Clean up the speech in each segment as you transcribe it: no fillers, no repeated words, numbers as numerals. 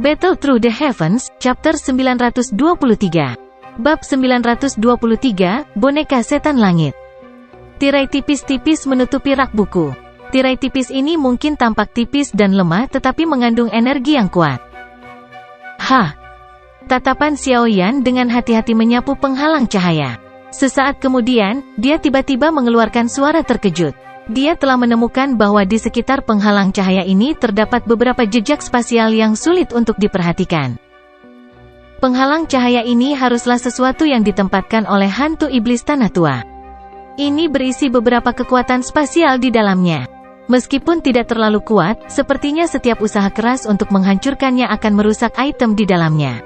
Battle Through the Heavens, Chapter 923. Bab 923, Boneka Setan Langit. Tirai tipis-tipis menutupi rak buku. Tirai tipis ini mungkin tampak tipis dan lemah tetapi mengandung energi yang kuat. Tatapan Xiaoyan dengan hati-hati menyapu penghalang cahaya. Sesaat kemudian, dia tiba-tiba mengeluarkan suara terkejut. Dia telah menemukan bahwa di sekitar penghalang cahaya ini terdapat beberapa jejak spasial yang sulit untuk diperhatikan. Penghalang cahaya ini haruslah sesuatu yang ditempatkan oleh hantu iblis tanah tua. Ini berisi beberapa kekuatan spasial di dalamnya. Meskipun tidak terlalu kuat, sepertinya setiap usaha keras untuk menghancurkannya akan merusak item di dalamnya.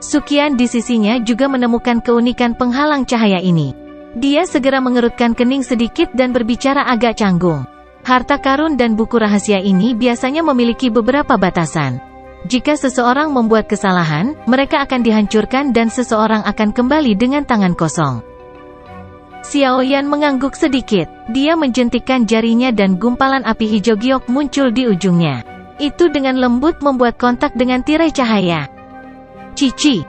Suqian di sisinya juga menemukan keunikan penghalang cahaya ini. Dia segera mengerutkan kening sedikit dan berbicara agak canggung. Harta karun dan buku rahasia ini biasanya memiliki beberapa batasan. Jika seseorang membuat kesalahan, mereka akan dihancurkan dan seseorang akan kembali dengan tangan kosong. Xiaoyan mengangguk sedikit. Dia menjentikkan jarinya dan gumpalan api hijau giok muncul di ujungnya. Itu dengan lembut membuat kontak dengan tirai cahaya. Cici.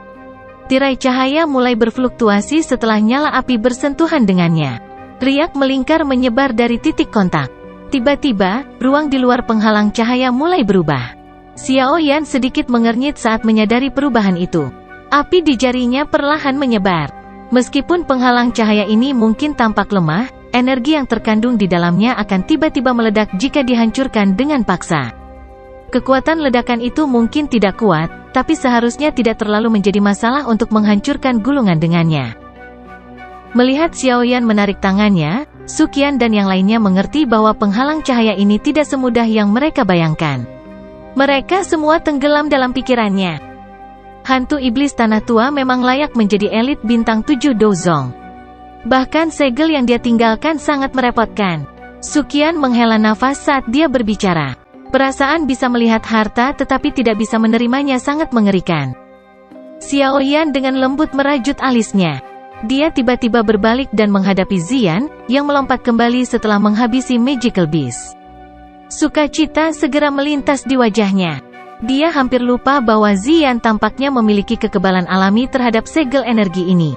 Tirai cahaya mulai berfluktuasi setelah nyala api bersentuhan dengannya. Riak melingkar menyebar dari titik kontak. Tiba-tiba, ruang di luar penghalang cahaya mulai berubah. Xiaoyan sedikit mengernyit saat menyadari perubahan itu. Api di jarinya perlahan menyebar. Meskipun penghalang cahaya ini mungkin tampak lemah, energi yang terkandung di dalamnya akan tiba-tiba meledak jika dihancurkan dengan paksa. Kekuatan ledakan itu mungkin tidak kuat, tapi seharusnya tidak terlalu menjadi masalah untuk menghancurkan gulungan dengannya. Melihat Xiaoyan menarik tangannya, Suqian dan yang lainnya mengerti bahwa penghalang cahaya ini tidak semudah yang mereka bayangkan. Mereka semua tenggelam dalam pikirannya. Hantu iblis tanah tua memang layak menjadi elit bintang 7 Dozong. Bahkan segel yang dia tinggalkan sangat merepotkan. Suqian menghela nafas saat dia berbicara. Perasaan bisa melihat harta tetapi tidak bisa menerimanya sangat mengerikan. Xiaoyan dengan lembut merajut alisnya. Dia tiba-tiba berbalik dan menghadapi Zian, yang melompat kembali setelah menghabisi Magical Beast. Sukacita segera melintas di wajahnya. Dia hampir lupa bahwa Zian tampaknya memiliki kekebalan alami terhadap segel energi ini.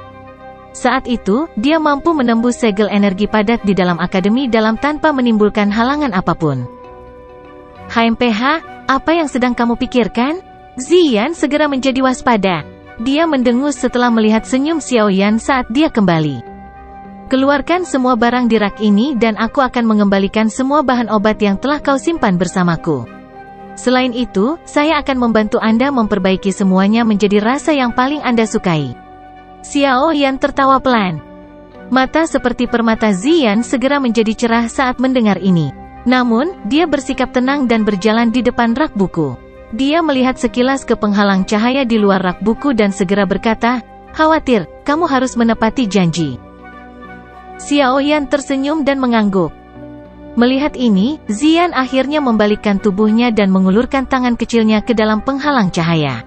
Saat itu, dia mampu menembus segel energi padat di dalam akademi dalam tanpa menimbulkan halangan apapun. HMPH, apa yang sedang kamu pikirkan? Zian segera menjadi waspada. Dia mendengus setelah melihat senyum Xiaoyan saat dia kembali. Keluarkan semua barang di rak ini dan aku akan mengembalikan semua bahan obat yang telah kau simpan bersamaku. Selain itu, saya akan membantu Anda memperbaiki semuanya menjadi rasa yang paling Anda sukai. Xiaoyan tertawa pelan. Mata seperti permata Zian segera menjadi cerah saat mendengar ini. Namun, dia bersikap tenang dan berjalan di depan rak buku. Dia melihat sekilas ke penghalang cahaya di luar rak buku dan segera berkata, "Khawatir, kamu harus menepati janji." Xiaoyan tersenyum dan mengangguk. Melihat ini, Zian akhirnya membalikkan tubuhnya dan mengulurkan tangan kecilnya ke dalam penghalang cahaya.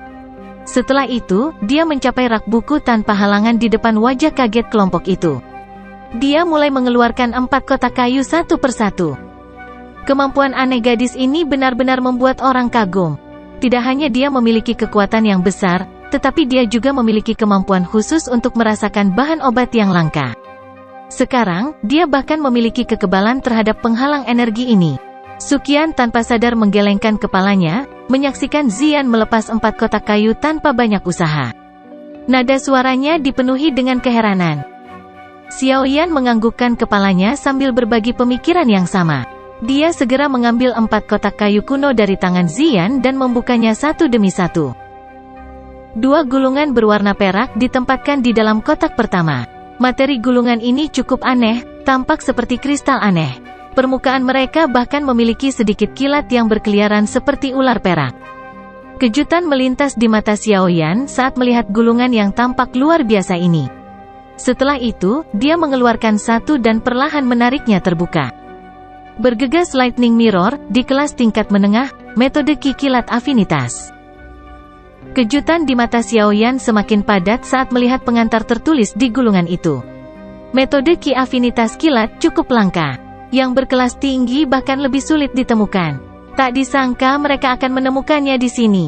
Setelah itu, dia mencapai rak buku tanpa halangan di depan wajah kaget kelompok itu. Dia mulai mengeluarkan 4 kotak kayu satu persatu. Kemampuan aneh gadis ini benar-benar membuat orang kagum. Tidak hanya dia memiliki kekuatan yang besar, tetapi dia juga memiliki kemampuan khusus untuk merasakan bahan obat yang langka. Sekarang, dia bahkan memiliki kekebalan terhadap penghalang energi ini. Suqian tanpa sadar menggelengkan kepalanya, menyaksikan Zian melepas 4 kotak kayu tanpa banyak usaha. Nada suaranya dipenuhi dengan keheranan. Xiaoyan menganggukkan kepalanya sambil berbagi pemikiran yang sama. Dia segera mengambil 4 kotak kayu kuno dari tangan Zian dan membukanya satu demi satu. 2 gulungan berwarna perak ditempatkan di dalam kotak pertama. Materi gulungan ini cukup aneh, tampak seperti kristal aneh. Permukaan mereka bahkan memiliki sedikit kilat yang berkeliaran seperti ular perak. Kejutan melintas di mata Xiaoyan saat melihat gulungan yang tampak luar biasa ini. Setelah itu, dia mengeluarkan satu dan perlahan menariknya terbuka. Bergegas Lightning Mirror, di kelas tingkat menengah, metode Ki Kilat Afinitas. Kejutan di mata Xiaoyan semakin padat saat melihat pengantar tertulis di gulungan itu. Metode Ki Afinitas Kilat cukup langka. Yang berkelas tinggi bahkan lebih sulit ditemukan. Tak disangka mereka akan menemukannya di sini.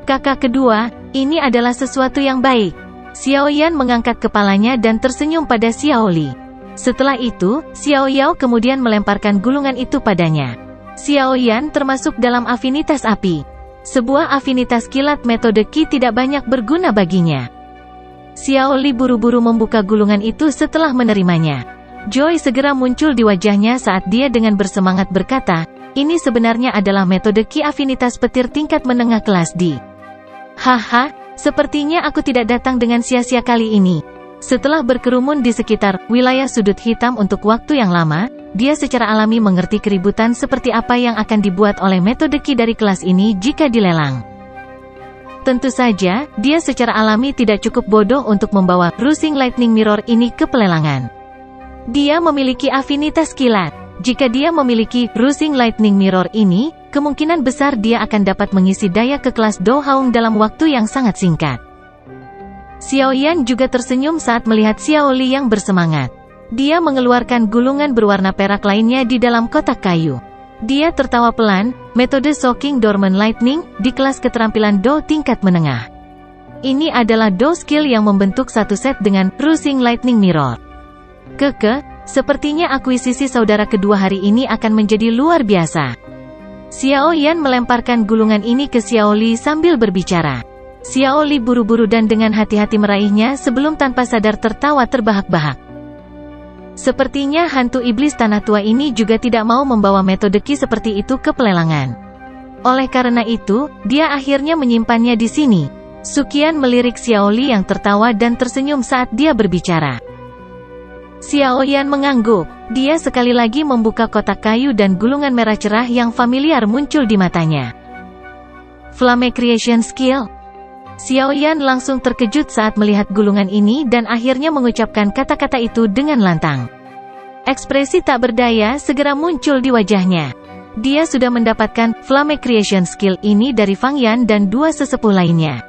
Kakak kedua, ini adalah sesuatu yang baik. Xiao Yan mengangkat kepalanya dan tersenyum pada Xiao Li. Setelah itu, Xiao Yao kemudian melemparkan gulungan itu padanya. Xiao Yan termasuk dalam afinitas api. Sebuah afinitas kilat metode Qi tidak banyak berguna baginya. Xiao Li buru-buru membuka gulungan itu setelah menerimanya. Joy segera muncul di wajahnya saat dia dengan bersemangat berkata, ini sebenarnya adalah metode Qi afinitas petir tingkat menengah kelas D. Haha, sepertinya aku tidak datang dengan sia-sia kali ini. Setelah berkerumun di sekitar wilayah sudut hitam untuk waktu yang lama, dia secara alami mengerti keributan seperti apa yang akan dibuat oleh metode Qi dari kelas ini jika dilelang. Tentu saja, dia secara alami tidak cukup bodoh untuk membawa Rushing Lightning Mirror ini ke pelelangan. Dia memiliki afinitas kilat. Jika dia memiliki Rushing Lightning Mirror ini, kemungkinan besar dia akan dapat mengisi daya ke kelas Do Haung dalam waktu yang sangat singkat. Xiao Yan juga tersenyum saat melihat Xiao Li yang bersemangat. Dia mengeluarkan gulungan berwarna perak lainnya di dalam kotak kayu. Dia tertawa pelan, metode Shocking Dormant Lightning, di kelas keterampilan Do tingkat menengah. Ini adalah Do skill yang membentuk satu set dengan Rushing Lightning Mirror. Sepertinya akuisisi saudara kedua hari ini akan menjadi luar biasa. Xiao Yan melemparkan gulungan ini ke Xiao Li sambil berbicara. Xiao Li buru-buru dan dengan hati-hati meraihnya sebelum tanpa sadar tertawa terbahak-bahak. Sepertinya hantu iblis tanah tua ini juga tidak mau membawa metode Qi seperti itu ke pelelangan. Oleh karena itu, dia akhirnya menyimpannya di sini. Suqian melirik Xiao Li yang tertawa dan tersenyum saat dia berbicara. Xiao Yan mengangguk. Dia sekali lagi membuka kotak kayu dan gulungan merah cerah yang familiar muncul di matanya. Flame Creation Skill. Xiao Yan langsung terkejut saat melihat gulungan ini dan akhirnya mengucapkan kata-kata itu dengan lantang. Ekspresi tak berdaya segera muncul di wajahnya. Dia sudah mendapatkan Flame Creation Skill ini dari Fang Yan dan dua sesepuh lainnya.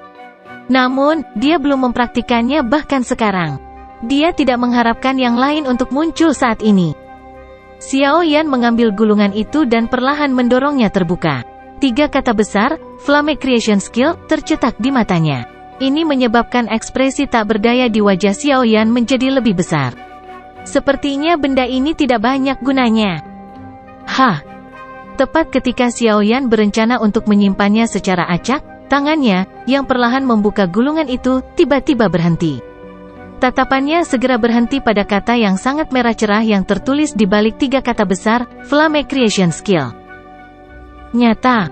Namun, dia belum mempraktikannya bahkan sekarang. Dia tidak mengharapkan yang lain untuk muncul saat ini. Xiao Yan mengambil gulungan itu dan perlahan mendorongnya terbuka. 3 kata besar, Flame Creation Skill, tercetak di matanya. Ini menyebabkan ekspresi tak berdaya di wajah Xiao Yan menjadi lebih besar. Sepertinya benda ini tidak banyak gunanya. Tepat ketika Xiao Yan berencana untuk menyimpannya secara acak, tangannya, yang perlahan membuka gulungan itu, tiba-tiba berhenti. Tatapannya segera berhenti pada kata yang sangat merah cerah yang tertulis di balik 3 kata besar, Flame Creation Skill. Nyata,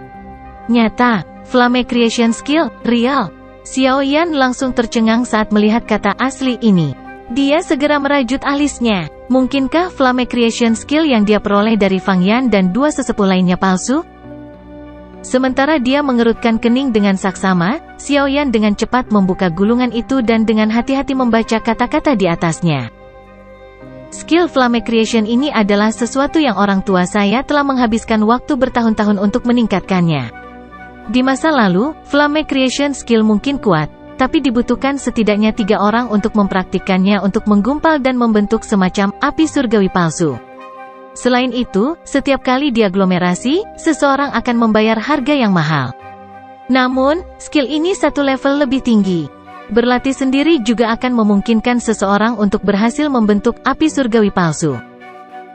Flame Creation Skill, real. Xiao Yan langsung tercengang saat melihat kata asli ini. Dia segera merajut alisnya. Mungkinkah Flame Creation Skill yang dia peroleh dari Fang Yan dan 2 sesepuh lainnya palsu? Sementara dia mengerutkan kening dengan saksama, Xiao Yan dengan cepat membuka gulungan itu dan dengan hati-hati membaca kata-kata di atasnya. Skill Flame Creation ini adalah sesuatu yang orang tua saya telah menghabiskan waktu bertahun-tahun untuk meningkatkannya. Di masa lalu, Flame Creation Skill mungkin kuat, tapi dibutuhkan setidaknya 3 orang untuk mempraktikkannya untuk menggumpal dan membentuk semacam api surgawi palsu. Selain itu, setiap kali diaglomerasi, seseorang akan membayar harga yang mahal. Namun, skill ini satu level lebih tinggi. Berlatih sendiri juga akan memungkinkan seseorang untuk berhasil membentuk api surgawi palsu.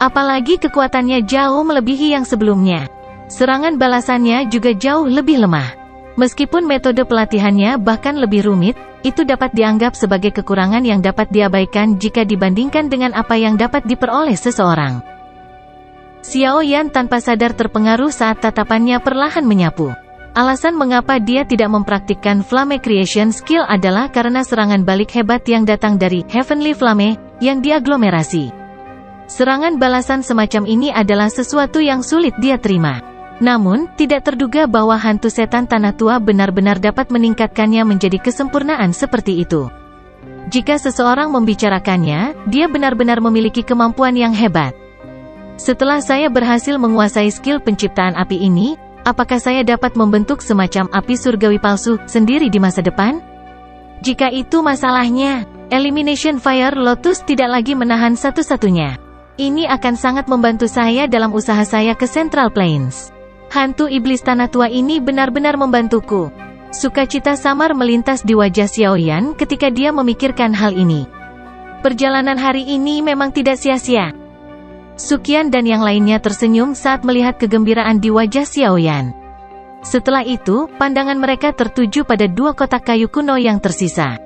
Apalagi kekuatannya jauh melebihi yang sebelumnya. Serangan balasannya juga jauh lebih lemah. Meskipun metode pelatihannya bahkan lebih rumit, itu dapat dianggap sebagai kekurangan yang dapat diabaikan jika dibandingkan dengan apa yang dapat diperoleh seseorang. Xiao Yan tanpa sadar terpengaruh saat tatapannya perlahan menyapu. Alasan mengapa dia tidak mempraktikkan Flame Creation Skill adalah karena serangan balik hebat yang datang dari Heavenly Flame, yang diaglomerasi. Serangan balasan semacam ini adalah sesuatu yang sulit dia terima. Namun, tidak terduga bahwa hantu setan tanah tua benar-benar dapat meningkatkannya menjadi kesempurnaan seperti itu. Jika seseorang membicarakannya, dia benar-benar memiliki kemampuan yang hebat. Setelah saya berhasil menguasai skill penciptaan api ini, apakah saya dapat membentuk semacam api surgawi palsu sendiri di masa depan? Jika itu masalahnya, Elimination Fire Lotus tidak lagi menahan satu-satunya. Ini akan sangat membantu saya dalam usaha saya ke Central Plains. Hantu iblis tanah tua ini benar-benar membantuku. Sukacita samar melintas di wajah Xiaoyan ketika dia memikirkan hal ini. Perjalanan hari ini memang tidak sia-sia. Suqian dan yang lainnya tersenyum saat melihat kegembiraan di wajah Xiaoyan. Setelah itu, pandangan mereka tertuju pada dua kotak kayu kuno yang tersisa.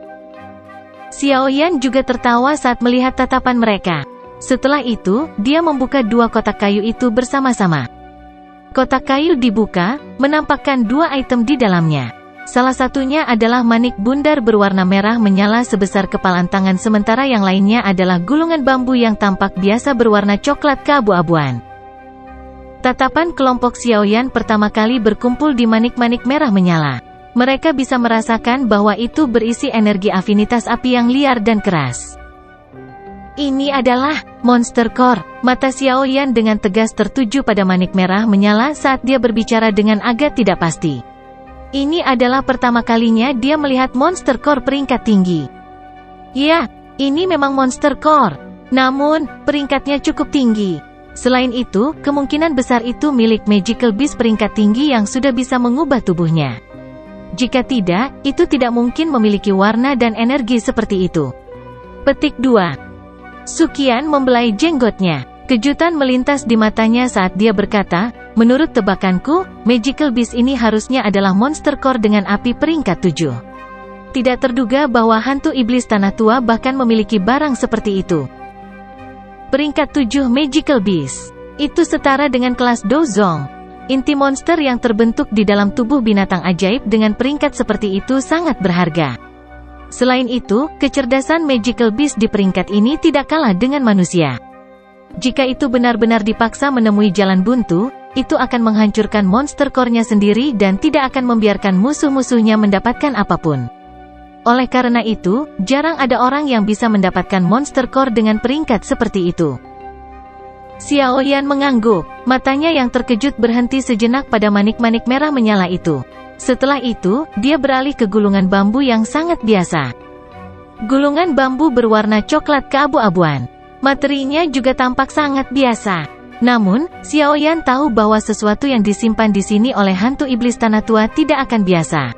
Xiaoyan juga tertawa saat melihat tatapan mereka. Setelah itu, dia membuka dua kotak kayu itu bersama-sama. Kotak kayu dibuka, menampakkan dua item di dalamnya. Salah satunya adalah manik bundar berwarna merah menyala sebesar kepalan tangan, sementara yang lainnya adalah gulungan bambu yang tampak biasa berwarna coklat keabu-abuan. Tatapan kelompok Xiaoyan pertama kali berkumpul di manik-manik merah menyala. Mereka bisa merasakan bahwa itu berisi energi afinitas api yang liar dan keras. Ini adalah Monster Core. Mata Xiaoyan dengan tegas tertuju pada manik merah menyala saat dia berbicara dengan agak tidak pasti. Ini adalah pertama kalinya dia melihat Monster Core peringkat tinggi. Ya, ini memang Monster Core. Namun, peringkatnya cukup tinggi. Selain itu, kemungkinan besar itu milik Magical Beast peringkat tinggi yang sudah bisa mengubah tubuhnya. Jika tidak, itu tidak mungkin memiliki warna dan energi seperti itu. Petik 2. Suqian membelai jenggotnya. Kejutan melintas di matanya saat dia berkata, menurut tebakanku, Magical Beast ini harusnya adalah Monster Core dengan api peringkat 7. Tidak terduga bahwa hantu iblis tanah tua bahkan memiliki barang seperti itu. Peringkat 7 Magical Beast. Itu setara dengan kelas Dozong. Inti monster yang terbentuk di dalam tubuh binatang ajaib dengan peringkat seperti itu sangat berharga. Selain itu, kecerdasan Magical Beast di peringkat ini tidak kalah dengan manusia. Jika itu benar-benar dipaksa menemui jalan buntu, itu akan menghancurkan monster core-nya sendiri dan tidak akan membiarkan musuh-musuhnya mendapatkan apapun. Oleh karena itu, jarang ada orang yang bisa mendapatkan monster core dengan peringkat seperti itu. Xiaoyan mengangguk, matanya yang terkejut berhenti sejenak pada manik-manik merah menyala itu. Setelah itu, dia beralih ke gulungan bambu yang sangat biasa. Gulungan bambu berwarna coklat keabu-abuan. Materinya juga tampak sangat biasa. Namun, Xiaoyan tahu bahwa sesuatu yang disimpan di sini oleh hantu iblis tanah tua tidak akan biasa.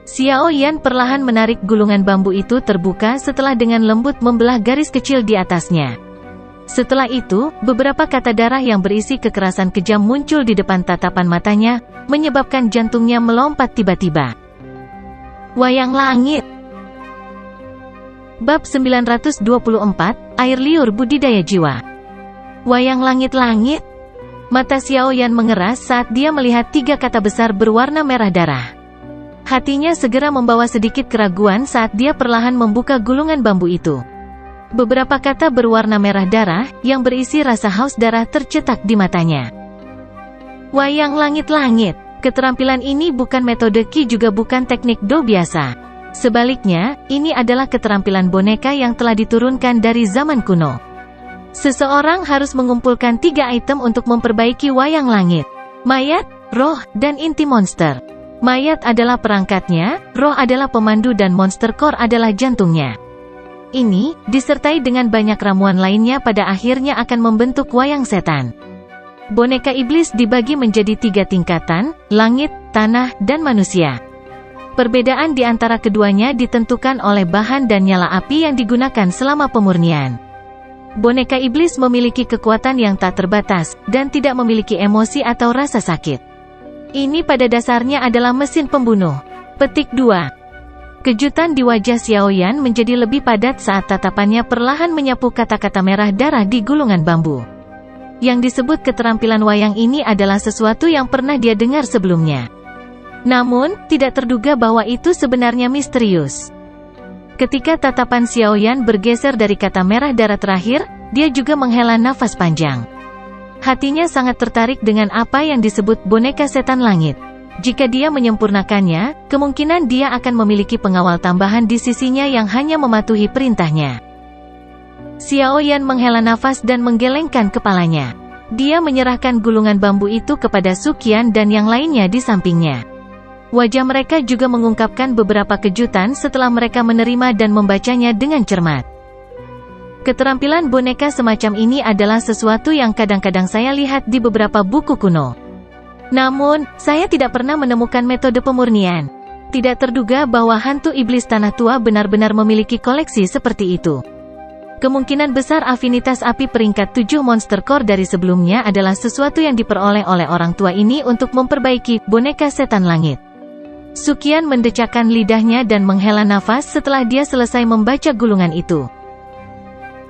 Xiaoyan perlahan menarik gulungan bambu itu terbuka setelah dengan lembut membelah garis kecil di atasnya. Setelah itu, beberapa kata darah yang berisi kekerasan kejam muncul di depan tatapan matanya, menyebabkan jantungnya melompat tiba-tiba. Wayang Langit. Bab 924, Air Liur Budidaya Jiwa. Wayang langit-langit. Mata Xiaoyan mengeras saat dia melihat tiga kata besar berwarna merah darah. Hatinya segera membawa sedikit keraguan saat dia perlahan membuka gulungan bambu itu. Beberapa kata berwarna merah darah, yang berisi rasa haus darah tercetak di matanya. Wayang langit-langit. Keterampilan ini bukan metode Qi juga bukan teknik Do biasa. Sebaliknya, ini adalah keterampilan boneka yang telah diturunkan dari zaman kuno. Seseorang harus mengumpulkan 3 item untuk memperbaiki wayang langit. Mayat, roh, dan inti monster. Mayat adalah perangkatnya, roh adalah pemandu dan monster core adalah jantungnya. Ini, disertai dengan banyak ramuan lainnya pada akhirnya akan membentuk wayang setan. Boneka iblis dibagi menjadi 3 tingkatan, langit, tanah, dan manusia. Perbedaan di antara keduanya ditentukan oleh bahan dan nyala api yang digunakan selama pemurnian. Boneka iblis memiliki kekuatan yang tak terbatas, dan tidak memiliki emosi atau rasa sakit. Ini pada dasarnya adalah mesin pembunuh. Petik 2. Kejutan di wajah Xiaoyan menjadi lebih padat saat tatapannya perlahan menyapu kata-kata merah darah di gulungan bambu. Yang disebut keterampilan wayang ini adalah sesuatu yang pernah dia dengar sebelumnya. Namun, tidak terduga bahwa itu sebenarnya misterius. Ketika tatapan Xiaoyan bergeser dari kata merah darah terakhir, dia juga menghela nafas panjang. Hatinya sangat tertarik dengan apa yang disebut boneka setan langit. Jika dia menyempurnakannya, kemungkinan dia akan memiliki pengawal tambahan di sisinya yang hanya mematuhi perintahnya. Xiaoyan menghela nafas dan menggelengkan kepalanya. Dia menyerahkan gulungan bambu itu kepada Suqian dan yang lainnya di sampingnya. Wajah mereka juga mengungkapkan beberapa kejutan setelah mereka menerima dan membacanya dengan cermat. Keterampilan boneka semacam ini adalah sesuatu yang kadang-kadang saya lihat di beberapa buku kuno. Namun, saya tidak pernah menemukan metode pemurnian. Tidak terduga bahwa hantu iblis tanah tua benar-benar memiliki koleksi seperti itu. Kemungkinan besar afinitas api peringkat 7 Monster Core dari sebelumnya adalah sesuatu yang diperoleh oleh orang tua ini untuk memperbaiki boneka setan langit. Sukian mendecakkan lidahnya dan menghela nafas setelah dia selesai membaca gulungan itu.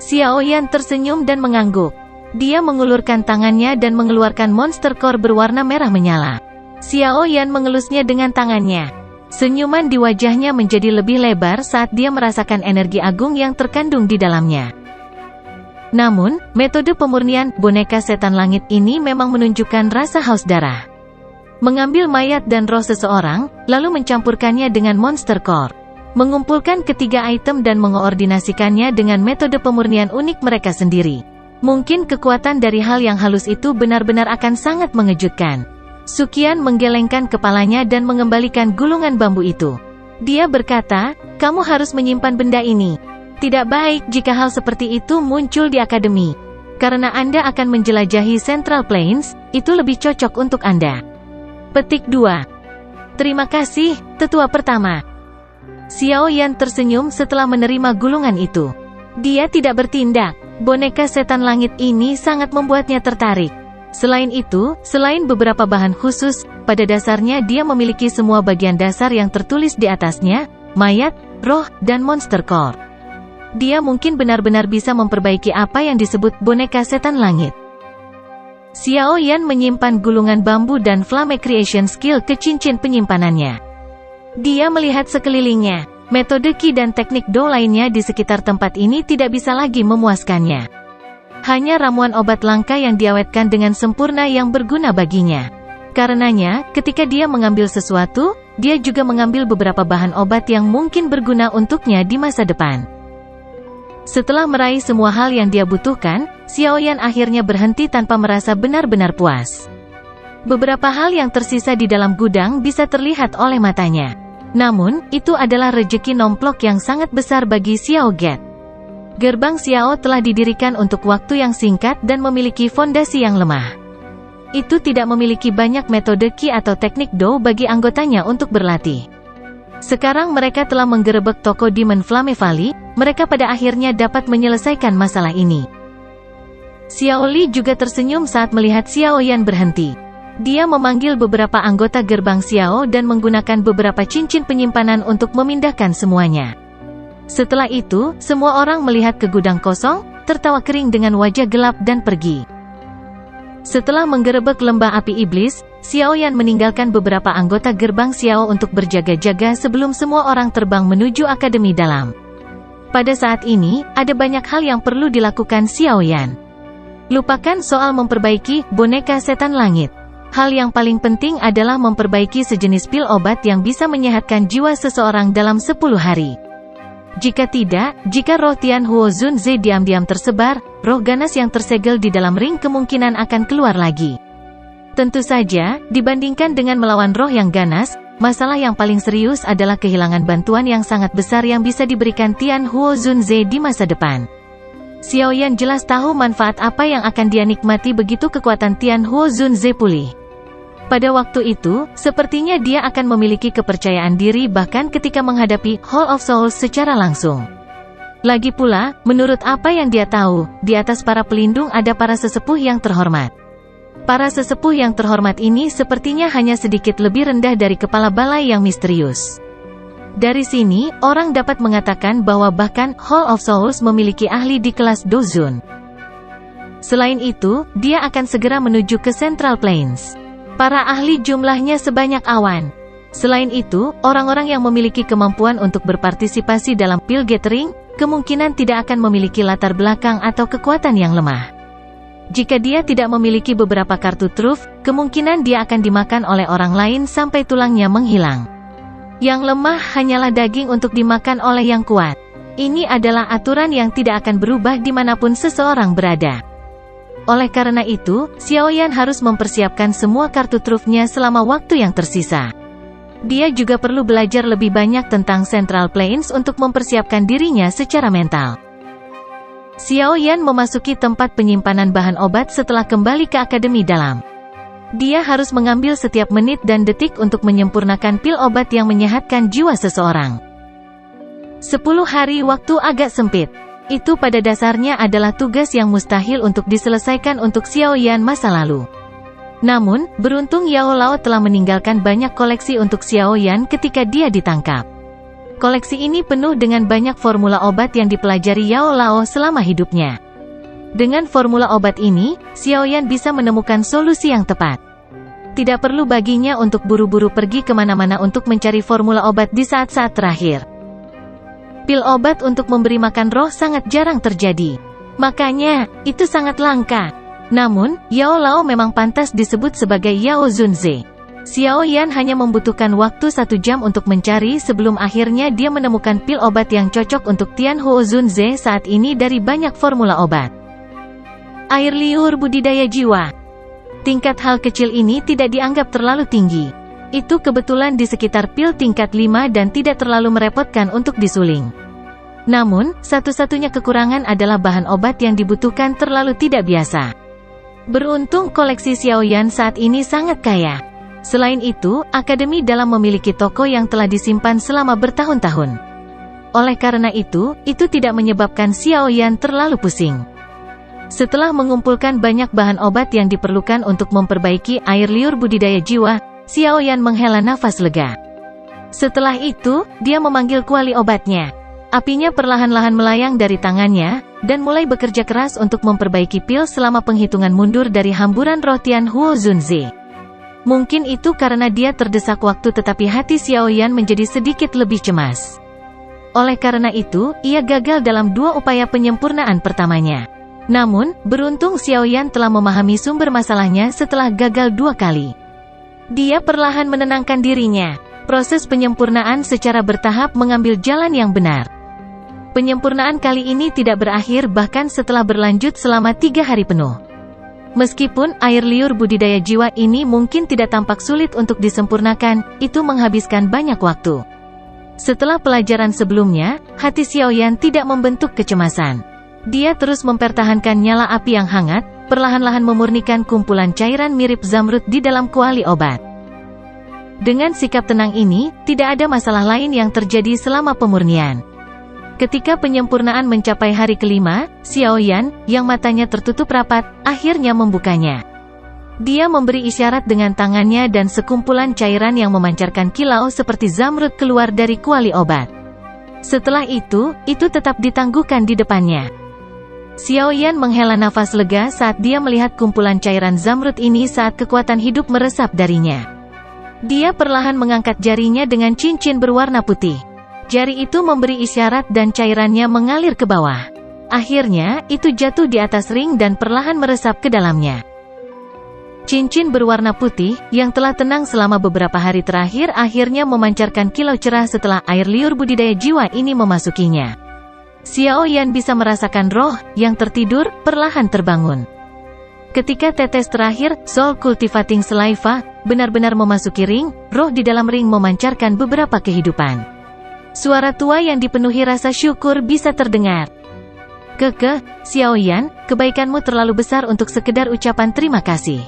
Xiao Yan tersenyum dan mengangguk. Dia mengulurkan tangannya dan mengeluarkan Monster Core berwarna merah menyala. Xiao Yan mengelusnya dengan tangannya. Senyuman di wajahnya menjadi lebih lebar saat dia merasakan energi agung yang terkandung di dalamnya. Namun, metode pemurnian boneka setan langit ini memang menunjukkan rasa haus darah. Mengambil mayat dan roh seseorang, lalu mencampurkannya dengan Monster Core. Mengumpulkan ketiga item dan mengoordinasikannya dengan metode pemurnian unik mereka sendiri. Mungkin kekuatan dari hal yang halus itu benar-benar akan sangat mengejutkan. Sukian menggelengkan kepalanya dan mengembalikan gulungan bambu itu. Dia berkata, kamu harus menyimpan benda ini. Tidak baik jika hal seperti itu muncul di akademi. Karena Anda akan menjelajahi Central Plains, itu lebih cocok untuk Anda. Petik 2. Terima kasih, tetua pertama. Xiao Yan tersenyum setelah menerima gulungan itu. Dia tidak bertindak. Boneka setan langit ini sangat membuatnya tertarik. Selain itu, selain beberapa bahan khusus, pada dasarnya dia memiliki semua bagian dasar yang tertulis di atasnya, mayat, roh, dan Monster Core. Dia mungkin benar-benar bisa memperbaiki apa yang disebut boneka setan langit. Xiao Yan menyimpan gulungan bambu dan Flame Creation Skill ke cincin penyimpanannya. Dia melihat sekelilingnya. Metode Qi dan teknik Do lainnya di sekitar tempat ini tidak bisa lagi memuaskannya. Hanya ramuan obat langka yang diawetkan dengan sempurna yang berguna baginya. Karenanya, ketika dia mengambil sesuatu, dia juga mengambil beberapa bahan obat yang mungkin berguna untuknya di masa depan. Setelah meraih semua hal yang dia butuhkan, Xiao Yan akhirnya berhenti tanpa merasa benar-benar puas. Beberapa hal yang tersisa di dalam gudang bisa terlihat oleh matanya. Namun, itu adalah rejeki nomplok yang sangat besar bagi Xiao Get. Gerbang Xiao telah didirikan untuk waktu yang singkat dan memiliki fondasi yang lemah. Itu tidak memiliki banyak metode Qi atau teknik Do bagi anggotanya untuk berlatih. Sekarang mereka telah menggerebek toko Demon Flame Valley, mereka pada akhirnya dapat menyelesaikan masalah ini. Xiao Li juga tersenyum saat melihat Xiao Yan berhenti. Dia memanggil beberapa anggota gerbang Xiao dan menggunakan beberapa cincin penyimpanan untuk memindahkan semuanya. Setelah itu, semua orang melihat ke gudang kosong, tertawa kering dengan wajah gelap dan pergi. Setelah menggerebek lembah api iblis, Xiao Yan meninggalkan beberapa anggota gerbang Xiao untuk berjaga-jaga sebelum semua orang terbang menuju akademi dalam. Pada saat ini, ada banyak hal yang perlu dilakukan Xiao Yan. Lupakan soal memperbaiki boneka setan langit. Hal yang paling penting adalah memperbaiki sejenis pil obat yang bisa menyehatkan jiwa seseorang dalam 10 hari. Jika tidak, jika roh Tian Huo Zun Ze diam-diam tersebar, roh ganas yang tersegel di dalam ring kemungkinan akan keluar lagi. Tentu saja, dibandingkan dengan melawan roh yang ganas, masalah yang paling serius adalah kehilangan bantuan yang sangat besar yang bisa diberikan Tian Huo Zun Ze di masa depan. Xiao Yan jelas tahu manfaat apa yang akan dia nikmati begitu kekuatan Tian Huo Zun Ze pulih. Pada waktu itu, sepertinya dia akan memiliki kepercayaan diri bahkan ketika menghadapi Hall of Souls secara langsung. Lagi pula, menurut apa yang dia tahu, di atas para pelindung ada para sesepuh yang terhormat. Para sesepuh yang terhormat ini sepertinya hanya sedikit lebih rendah dari kepala balai yang misterius. Dari sini, orang dapat mengatakan bahwa bahkan Hall of Souls memiliki ahli di kelas Dozun. Selain itu, dia akan segera menuju ke Central Plains. Para ahli jumlahnya sebanyak awan. Selain itu, orang-orang yang memiliki kemampuan untuk berpartisipasi dalam pil gathering, kemungkinan tidak akan memiliki latar belakang atau kekuatan yang lemah. Jika dia tidak memiliki beberapa kartu truf, kemungkinan dia akan dimakan oleh orang lain sampai tulangnya menghilang. Yang lemah hanyalah daging untuk dimakan oleh yang kuat. Ini adalah aturan yang tidak akan berubah dimanapun seseorang berada. Oleh karena itu, Xiao Yan harus mempersiapkan semua kartu trufnya selama waktu yang tersisa. Dia juga perlu belajar lebih banyak tentang Central Plains untuk mempersiapkan dirinya secara mental. Xiao Yan memasuki tempat penyimpanan bahan obat setelah kembali ke akademi dalam. Dia harus mengambil setiap menit dan detik untuk menyempurnakan pil obat yang menyehatkan jiwa seseorang. 10 hari waktu agak sempit. Itu pada dasarnya adalah tugas yang mustahil untuk diselesaikan untuk Xiao Yan masa lalu. Namun, beruntung Yao Lao telah meninggalkan banyak koleksi untuk Xiao Yan ketika dia ditangkap. Koleksi ini penuh dengan banyak formula obat yang dipelajari Yao Lao selama hidupnya. Dengan formula obat ini, Xiao Yan bisa menemukan solusi yang tepat. Tidak perlu baginya untuk buru-buru pergi kemana-mana untuk mencari formula obat di saat-saat terakhir. Pil obat untuk memberi makan roh sangat jarang terjadi. Makanya, itu sangat langka. Namun, Yao Lao memang pantas disebut sebagai Yao Zunze. Xiao Yan hanya membutuhkan waktu 1 jam untuk mencari sebelum akhirnya dia menemukan pil obat yang cocok untuk Tian Huo Zunze saat ini dari banyak formula obat. Air liur budidaya jiwa. Tingkat hal kecil ini tidak dianggap terlalu tinggi. Itu kebetulan di sekitar pil tingkat 5 dan tidak terlalu merepotkan untuk disuling. Namun, satu-satunya kekurangan adalah bahan obat yang dibutuhkan terlalu tidak biasa. Beruntung koleksi Xiao Yan saat ini sangat kaya. Selain itu, Akademi Dalam memiliki toko yang telah disimpan selama bertahun-tahun. Oleh karena itu tidak menyebabkan Xiao Yan terlalu pusing. Setelah mengumpulkan banyak bahan obat yang diperlukan untuk memperbaiki air liur budidaya jiwa, Xiao Yan menghela nafas lega. Setelah itu, dia memanggil kuali obatnya. Apinya perlahan-lahan melayang dari tangannya, dan mulai bekerja keras untuk memperbaiki pil selama penghitungan mundur dari hamburan roh Tian Huo Zunze. Mungkin itu karena dia terdesak waktu tetapi hati Xiao Yan menjadi sedikit lebih cemas. Oleh karena itu, ia gagal dalam 2 upaya penyempurnaan pertamanya. Namun, beruntung Xiao Yan telah memahami sumber masalahnya setelah gagal 2 kali. Dia perlahan menenangkan dirinya. Proses penyempurnaan secara bertahap mengambil jalan yang benar. Penyempurnaan kali ini tidak berakhir bahkan setelah berlanjut selama 3 hari penuh. Meskipun air liur budidaya jiwa ini mungkin tidak tampak sulit untuk disempurnakan, itu menghabiskan banyak waktu. Setelah pelajaran sebelumnya, hati Xiao Yan tidak membentuk kecemasan. Dia terus mempertahankan nyala api yang hangat, perlahan-lahan memurnikan kumpulan cairan mirip zamrud di dalam kuali obat. Dengan sikap tenang ini, tidak ada masalah lain yang terjadi selama pemurnian. Ketika penyempurnaan mencapai hari kelima, Xiao Yan, yang matanya tertutup rapat, akhirnya membukanya. Dia memberi isyarat dengan tangannya dan sekumpulan cairan yang memancarkan kilau seperti zamrud keluar dari kuali obat. Setelah itu tetap ditangguhkan di depannya. Xiao Yan menghela nafas lega saat dia melihat kumpulan cairan zamrud ini saat kekuatan hidup meresap darinya. Dia perlahan mengangkat jarinya dengan cincin berwarna putih. Jari itu memberi isyarat dan cairannya mengalir ke bawah. Akhirnya, itu jatuh di atas ring dan perlahan meresap ke dalamnya. Cincin berwarna putih, yang telah tenang selama beberapa hari terakhir akhirnya memancarkan kilau cerah setelah air liur budidaya jiwa ini memasukinya. Xiao Yan bisa merasakan roh yang tertidur perlahan terbangun. Ketika tetes terakhir, Soul Cultivating Saliva, benar-benar memasuki ring, roh di dalam ring memancarkan beberapa kehidupan. Suara tua yang dipenuhi rasa syukur bisa terdengar. Xiao Yan, kebaikanmu terlalu besar untuk sekedar ucapan terima kasih.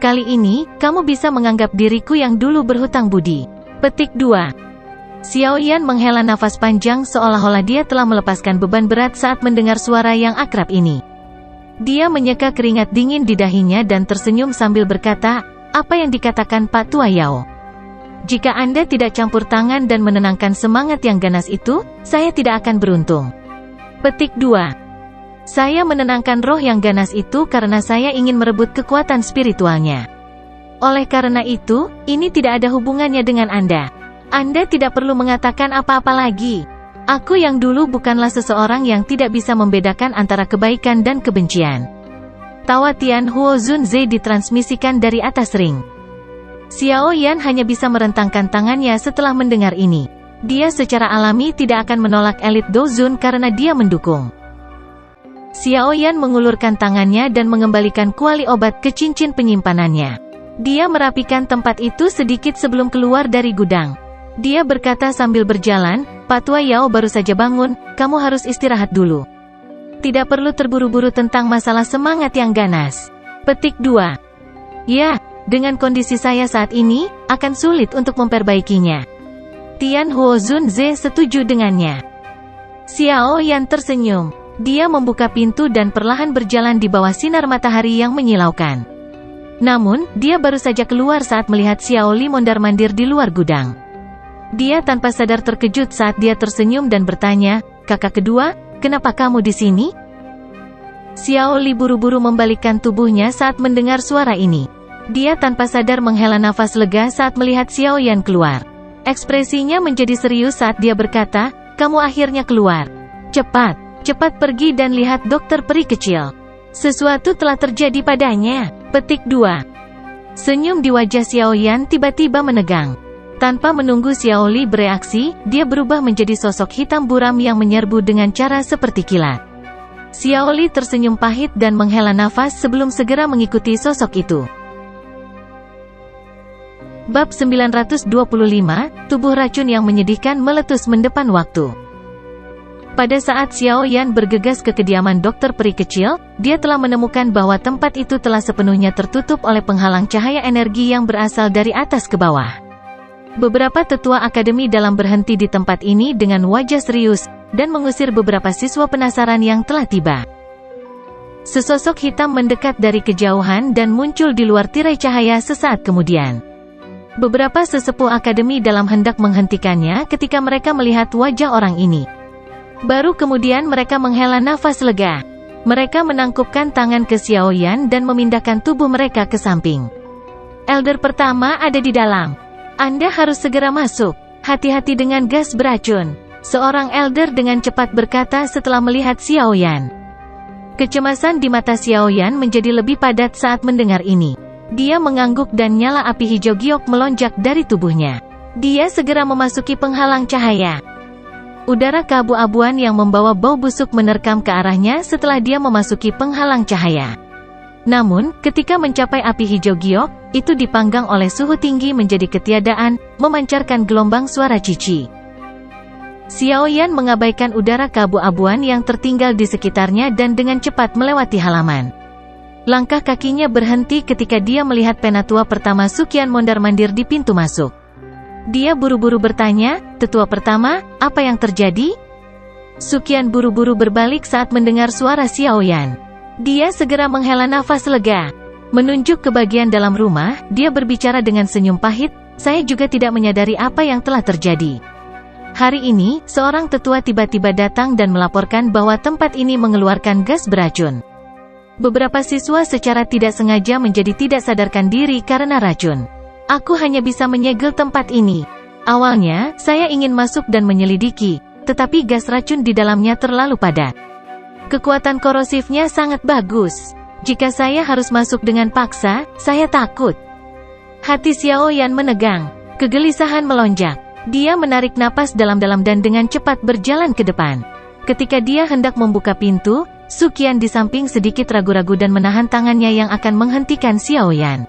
Kali ini, kamu bisa menganggap diriku yang dulu berhutang budi. Petik 2. Xiao Yan menghela nafas panjang seolah-olah dia telah melepaskan beban berat saat mendengar suara yang akrab ini. Dia menyeka keringat dingin di dahinya dan tersenyum sambil berkata, apa yang dikatakan Pak Tua Yao? Jika Anda tidak campur tangan dan menenangkan semangat yang ganas itu, saya tidak akan beruntung. Petik 2. Saya menenangkan roh yang ganas itu karena saya ingin merebut kekuatan spiritualnya. Oleh karena itu, ini tidak ada hubungannya dengan Anda. Anda tidak perlu mengatakan apa-apa lagi. Aku yang dulu bukanlah seseorang yang tidak bisa membedakan antara kebaikan dan kebencian. Tawa Tian Huo Zunze ditransmisikan dari atas ring. Xiao Yan hanya bisa merentangkan tangannya setelah mendengar ini. Dia secara alami tidak akan menolak elit Dozun karena dia mendukung. Xiao Yan mengulurkan tangannya dan mengembalikan kuali obat ke cincin penyimpanannya. Dia merapikan tempat itu sedikit sebelum keluar dari gudang. Dia berkata sambil berjalan, Pak Tua Yao baru saja bangun, kamu harus istirahat dulu. Tidak perlu terburu-buru tentang masalah semangat yang ganas. Petik 2. Ya, Dengan kondisi saya saat ini, akan sulit untuk memperbaikinya. Tian Huozun Ze setuju dengannya. Xiao Yan tersenyum. Dia membuka pintu dan perlahan berjalan di bawah sinar matahari yang menyilaukan. Namun, dia baru saja keluar saat melihat Xiao Li mondar-mandir di luar gudang. Dia tanpa sadar terkejut saat dia tersenyum dan bertanya, "Kakak kedua, kenapa kamu di sini?" Xiao Li buru-buru membalikkan tubuhnya saat mendengar suara ini. Dia tanpa sadar menghela nafas lega saat melihat Xiao Yan keluar. Ekspresinya menjadi serius saat dia berkata, "Kamu akhirnya keluar. Cepat pergi dan lihat dokter peri kecil. Sesuatu telah terjadi padanya." Petik 2. Senyum di wajah Xiao Yan tiba-tiba menegang. Tanpa menunggu Xiao Li bereaksi, dia berubah menjadi sosok hitam buram yang menyerbu dengan cara seperti kilat. Xiao Li tersenyum pahit dan menghela nafas sebelum segera mengikuti sosok itu. Bab 925, tubuh racun yang menyedihkan meletus mendepan waktu. Pada saat Xiao Yan bergegas ke kediaman dokter peri kecil, dia telah menemukan bahwa tempat itu telah sepenuhnya tertutup oleh penghalang cahaya energi yang berasal dari atas ke bawah. Beberapa tetua akademi dalam berhenti di tempat ini dengan wajah serius, dan mengusir beberapa siswa penasaran yang telah tiba. Sesosok hitam mendekat dari kejauhan dan muncul di luar tirai cahaya sesaat kemudian. Beberapa sesepuh akademi dalam hendak menghentikannya ketika mereka melihat wajah orang ini. Baru kemudian mereka menghela nafas lega. Mereka menangkupkan tangan ke Xiao Yan dan memindahkan tubuh mereka ke samping. Elder pertama ada di dalam. Anda harus segera masuk. Hati-hati dengan gas beracun. Seorang elder dengan cepat berkata setelah melihat Xiao Yan. Kecemasan di mata Xiao Yan menjadi lebih padat saat mendengar ini. Dia mengangguk dan nyala api hijau giok melonjak dari tubuhnya. Dia segera memasuki penghalang cahaya. Udara keabu-abuan yang membawa bau busuk menerkam ke arahnya setelah dia memasuki penghalang cahaya. Namun, ketika mencapai api hijau giok, itu dipanggang oleh suhu tinggi menjadi ketiadaan, memancarkan gelombang suara cici. Xiao Yan mengabaikan udara keabu-abuan yang tertinggal di sekitarnya dan dengan cepat melewati halaman. Langkah kakinya berhenti ketika dia melihat penatua pertama Suqian mondar-mandir di pintu masuk. Dia buru-buru bertanya, "Tetua pertama, apa yang terjadi?" Suqian buru-buru berbalik saat mendengar suara Xiao Yan. Dia segera menghela nafas lega. Menunjuk ke bagian dalam rumah, dia berbicara dengan senyum pahit, "Saya juga tidak menyadari apa yang telah terjadi. Hari ini, seorang tetua tiba-tiba datang dan melaporkan bahwa tempat ini mengeluarkan gas beracun. Beberapa siswa secara tidak sengaja menjadi tidak sadarkan diri karena racun. Aku hanya bisa menyegel tempat ini. Awalnya, saya ingin masuk dan menyelidiki, tetapi gas racun di dalamnya terlalu padat. Kekuatan korosifnya sangat bagus. Jika saya harus masuk dengan paksa, saya takut." Hati Xiao Yan menegang. Kegelisahan melonjak. Dia menarik napas dalam-dalam dan dengan cepat berjalan ke depan. Ketika dia hendak membuka pintu, Suqian di samping sedikit ragu-ragu dan menahan tangannya yang akan menghentikan Xiao Yan.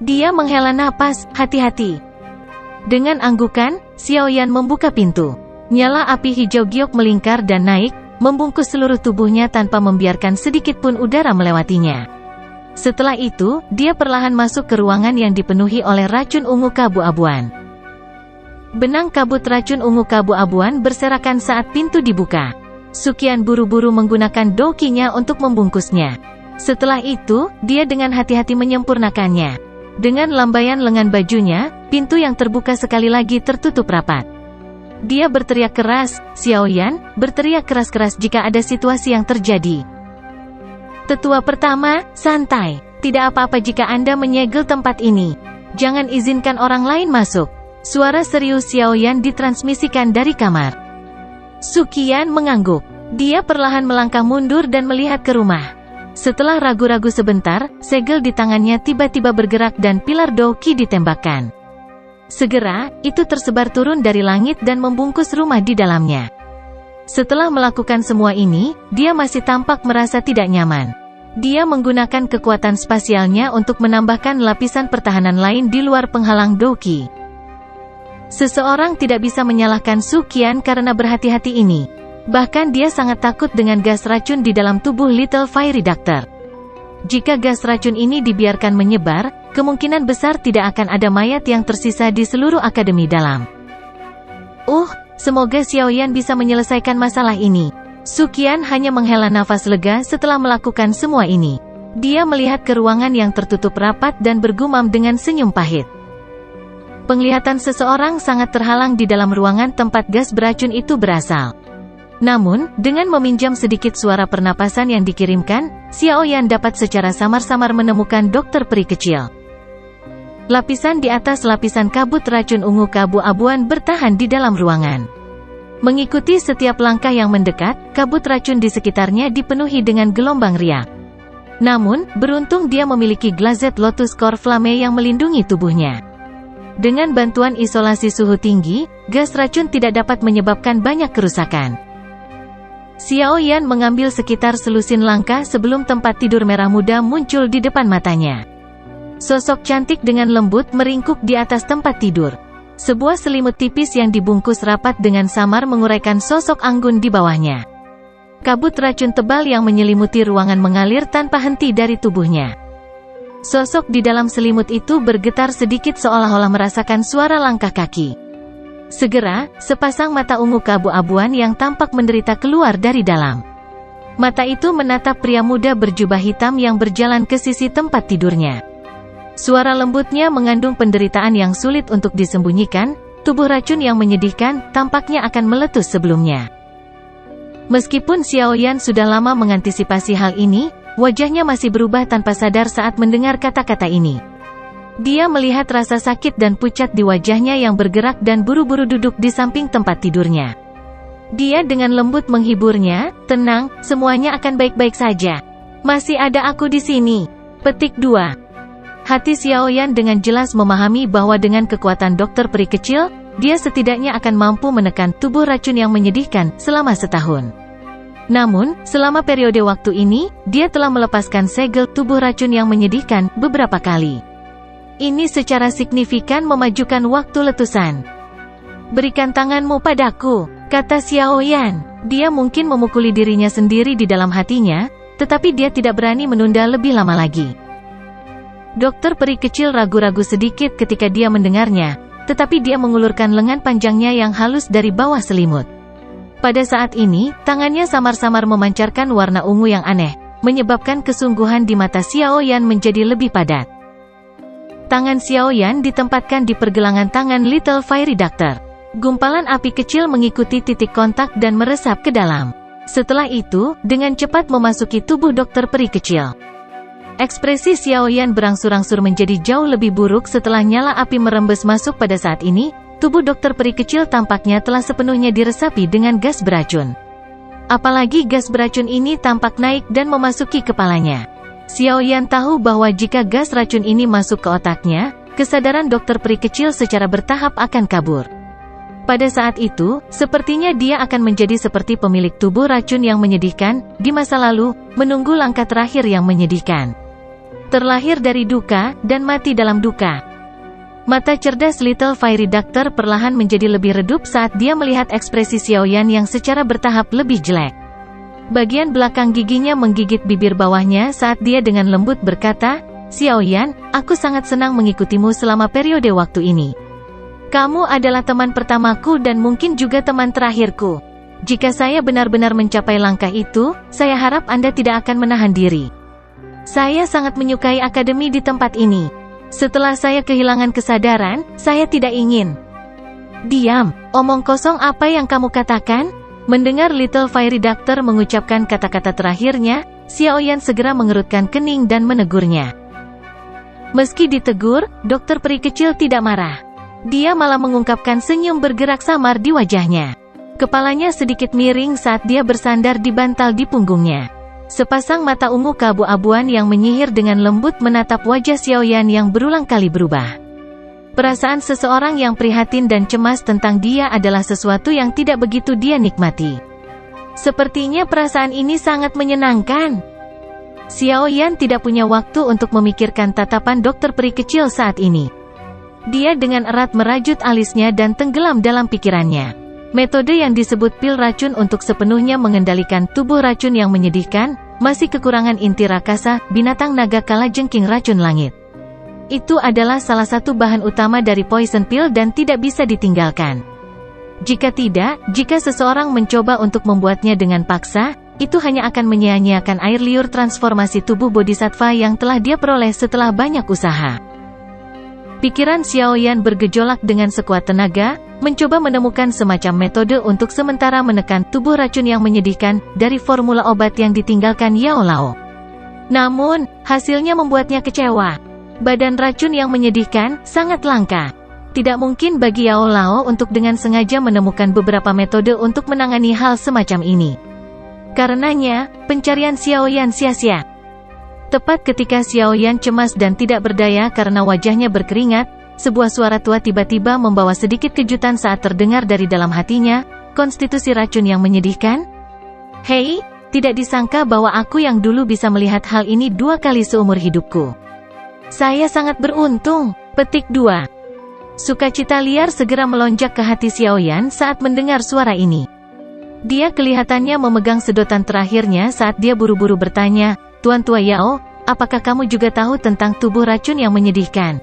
Dia menghela napas, "Hati-hati." Dengan anggukan, Xiao Yan membuka pintu. Nyala api hijau giok melingkar dan naik, membungkus seluruh tubuhnya tanpa membiarkan sedikit pun udara melewatinya. Setelah itu, dia perlahan masuk ke ruangan yang dipenuhi oleh racun ungu keabu-abuan. Benang kabut racun ungu keabu-abuan berserakan saat pintu dibuka. Suqian buru-buru menggunakan dokinya untuk membungkusnya. Setelah itu, dia dengan hati-hati menyempurnakannya. Dengan lambaian lengan bajunya, pintu yang terbuka sekali lagi tertutup rapat. Dia berteriak keras, "Xiao Yan, berteriak keras-keras jika ada situasi yang terjadi." Tetua pertama, santai. Tidak apa-apa jika Anda menyegel tempat ini. Jangan izinkan orang lain masuk. Suara serius Xiao Yan ditransmisikan dari kamar. Suqian mengangguk. Dia perlahan melangkah mundur dan melihat ke rumah. Setelah ragu-ragu sebentar, segel di tangannya tiba-tiba bergerak dan pilar doki ditembakkan. Segera, itu tersebar turun dari langit dan membungkus rumah di dalamnya. Setelah melakukan semua ini, dia masih tampak merasa tidak nyaman. Dia menggunakan kekuatan spasialnya untuk menambahkan lapisan pertahanan lain di luar penghalang doki. Seseorang tidak bisa menyalahkan Suqian karena berhati-hati ini. Bahkan dia sangat takut dengan gas racun di dalam tubuh Little Fairy Doctor. Jika gas racun ini dibiarkan menyebar, kemungkinan besar tidak akan ada mayat yang tersisa di seluruh akademi dalam. Semoga Xiaoyan bisa menyelesaikan masalah ini. Su Qian hanya menghela nafas lega setelah melakukan semua ini. Dia melihat ke ruangan yang tertutup rapat dan bergumam dengan senyum pahit. Penglihatan seseorang sangat terhalang di dalam ruangan tempat gas beracun itu berasal. Namun, dengan meminjam sedikit suara pernapasan yang dikirimkan, Xiaoyan dapat secara samar-samar menemukan dokter peri kecil. Lapisan di atas lapisan kabut racun ungu keabu-abuan bertahan di dalam ruangan. Mengikuti setiap langkah yang mendekat, kabut racun di sekitarnya dipenuhi dengan gelombang riak. Namun, beruntung dia memiliki glazed Lotus Core Flame yang melindungi tubuhnya. Dengan bantuan isolasi suhu tinggi, gas racun tidak dapat menyebabkan banyak kerusakan. Xiaoyan mengambil sekitar selusin langkah sebelum tempat tidur merah muda muncul di depan matanya. Sosok cantik dengan lembut meringkuk di atas tempat tidur. Sebuah selimut tipis yang dibungkus rapat dengan samar menguraikan sosok anggun di bawahnya. Kabut racun tebal yang menyelimuti ruangan mengalir tanpa henti dari tubuhnya. Sosok di dalam selimut itu bergetar sedikit seolah-olah merasakan suara langkah kaki. Segera, sepasang mata ungu keabu-abuan yang tampak menderita keluar dari dalam. Mata itu menatap pria muda berjubah hitam yang berjalan ke sisi tempat tidurnya. Suara lembutnya mengandung penderitaan yang sulit untuk disembunyikan, tubuh racun yang menyedihkan, tampaknya akan meletus sebelumnya. Meskipun Xiaoyan sudah lama mengantisipasi hal ini, wajahnya masih berubah tanpa sadar saat mendengar kata-kata ini. Dia melihat rasa sakit dan pucat di wajahnya yang bergerak dan buru-buru duduk di samping tempat tidurnya. Dia dengan lembut menghiburnya, "Tenang, semuanya akan baik-baik saja. Masih ada aku di sini." Petik 2. Hati Xiaoyan dengan jelas memahami bahwa dengan kekuatan dokter peri kecil, dia setidaknya akan mampu menekan tubuh racun yang menyedihkan selama setahun. Namun, selama periode waktu ini, dia telah melepaskan segel tubuh racun yang menyedihkan beberapa kali. Ini secara signifikan memajukan waktu letusan. "Berikan tanganmu padaku," kata Xiaoyan. Dia mungkin memukuli dirinya sendiri di dalam hatinya, tetapi dia tidak berani menunda lebih lama lagi. Dokter peri kecil ragu-ragu sedikit ketika dia mendengarnya, tetapi dia mengulurkan lengan panjangnya yang halus dari bawah selimut. Pada saat ini, tangannya samar-samar memancarkan warna ungu yang aneh, menyebabkan kesungguhan di mata Xiaoyan menjadi lebih padat. Tangan Xiaoyan ditempatkan di pergelangan tangan Little Fairy Doctor. Gumpalan api kecil mengikuti titik kontak dan meresap ke dalam. Setelah itu, dengan cepat memasuki tubuh dokter peri kecil. Ekspresi Xiaoyan berangsur-angsur menjadi jauh lebih buruk setelah nyala api merembes masuk. Pada saat ini, tubuh dokter peri kecil tampaknya telah sepenuhnya diresapi dengan gas beracun. Apalagi gas beracun ini tampak naik dan memasuki kepalanya. Xiaoyan tahu bahwa jika gas racun ini masuk ke otaknya, kesadaran dokter peri kecil secara bertahap akan kabur. Pada saat itu, sepertinya dia akan menjadi seperti pemilik tubuh racun yang menyedihkan, di masa lalu, menunggu langkah terakhir yang menyedihkan. Terlahir dari duka, dan mati dalam duka. Mata cerdas Little Fairy Doctor perlahan menjadi lebih redup saat dia melihat ekspresi Xiaoyan yang secara bertahap lebih jelek. Bagian belakang giginya menggigit bibir bawahnya saat dia dengan lembut berkata, "Xiaoyan, aku sangat senang mengikutimu selama periode waktu ini. Kamu adalah teman pertamaku dan mungkin juga teman terakhirku. Jika saya benar-benar mencapai langkah itu, saya harap Anda tidak akan menahan diri. Saya sangat menyukai akademi di tempat ini. Setelah saya kehilangan kesadaran, saya tidak ingin." "Diam, omong kosong apa yang kamu katakan?" Mendengar Little Fairy Doctor mengucapkan kata-kata terakhirnya, Xiaoyan segera mengerutkan kening dan menegurnya. Meski ditegur, dokter peri kecil tidak marah. Dia malah mengungkapkan senyum bergerak samar di wajahnya. Kepalanya sedikit miring saat dia bersandar di bantal di punggungnya. Sepasang mata ungu keabu-abuan yang menyihir dengan lembut menatap wajah Xiaoyan yang berulang kali berubah. Perasaan seseorang yang prihatin dan cemas tentang dia adalah sesuatu yang tidak begitu dia nikmati. Sepertinya perasaan ini sangat menyenangkan. Xiaoyan tidak punya waktu untuk memikirkan tatapan dokter peri kecil saat ini. Dia dengan erat merajut alisnya dan tenggelam dalam pikirannya. Metode yang disebut pil racun untuk sepenuhnya mengendalikan tubuh racun yang menyedihkan, masih kekurangan inti rakasa, binatang naga kalajengking racun langit. Itu adalah salah satu bahan utama dari poison pill dan tidak bisa ditinggalkan. Jika tidak, jika seseorang mencoba untuk membuatnya dengan paksa, itu hanya akan menyia-nyiakan air liur transformasi tubuh bodhisattva yang telah dia peroleh setelah banyak usaha. Pikiran Xiaoyan bergejolak dengan sekuat tenaga, mencoba menemukan semacam metode untuk sementara menekan tubuh racun yang menyedihkan dari formula obat yang ditinggalkan Yao Lao. Namun, hasilnya membuatnya kecewa. Badan racun yang menyedihkan sangat langka. Tidak mungkin bagi Yao Lao untuk dengan sengaja menemukan beberapa metode untuk menangani hal semacam ini. Karenanya, pencarian Xiaoyan sia-sia. Tepat ketika Xiaoyan cemas dan tidak berdaya karena wajahnya berkeringat, sebuah suara tua tiba-tiba membawa sedikit kejutan saat terdengar dari dalam hatinya, konstitusi racun yang menyedihkan? Hei, tidak disangka bahwa aku yang dulu bisa melihat hal ini 2 kali seumur hidupku. Saya sangat beruntung. Petik 2. Sukacita liar segera melonjak ke hati Xiaoyan saat mendengar suara ini. Dia kelihatannya memegang sedotan terakhirnya saat dia buru-buru bertanya, Tuan Tua Yao, apakah kamu juga tahu tentang tubuh racun yang menyedihkan?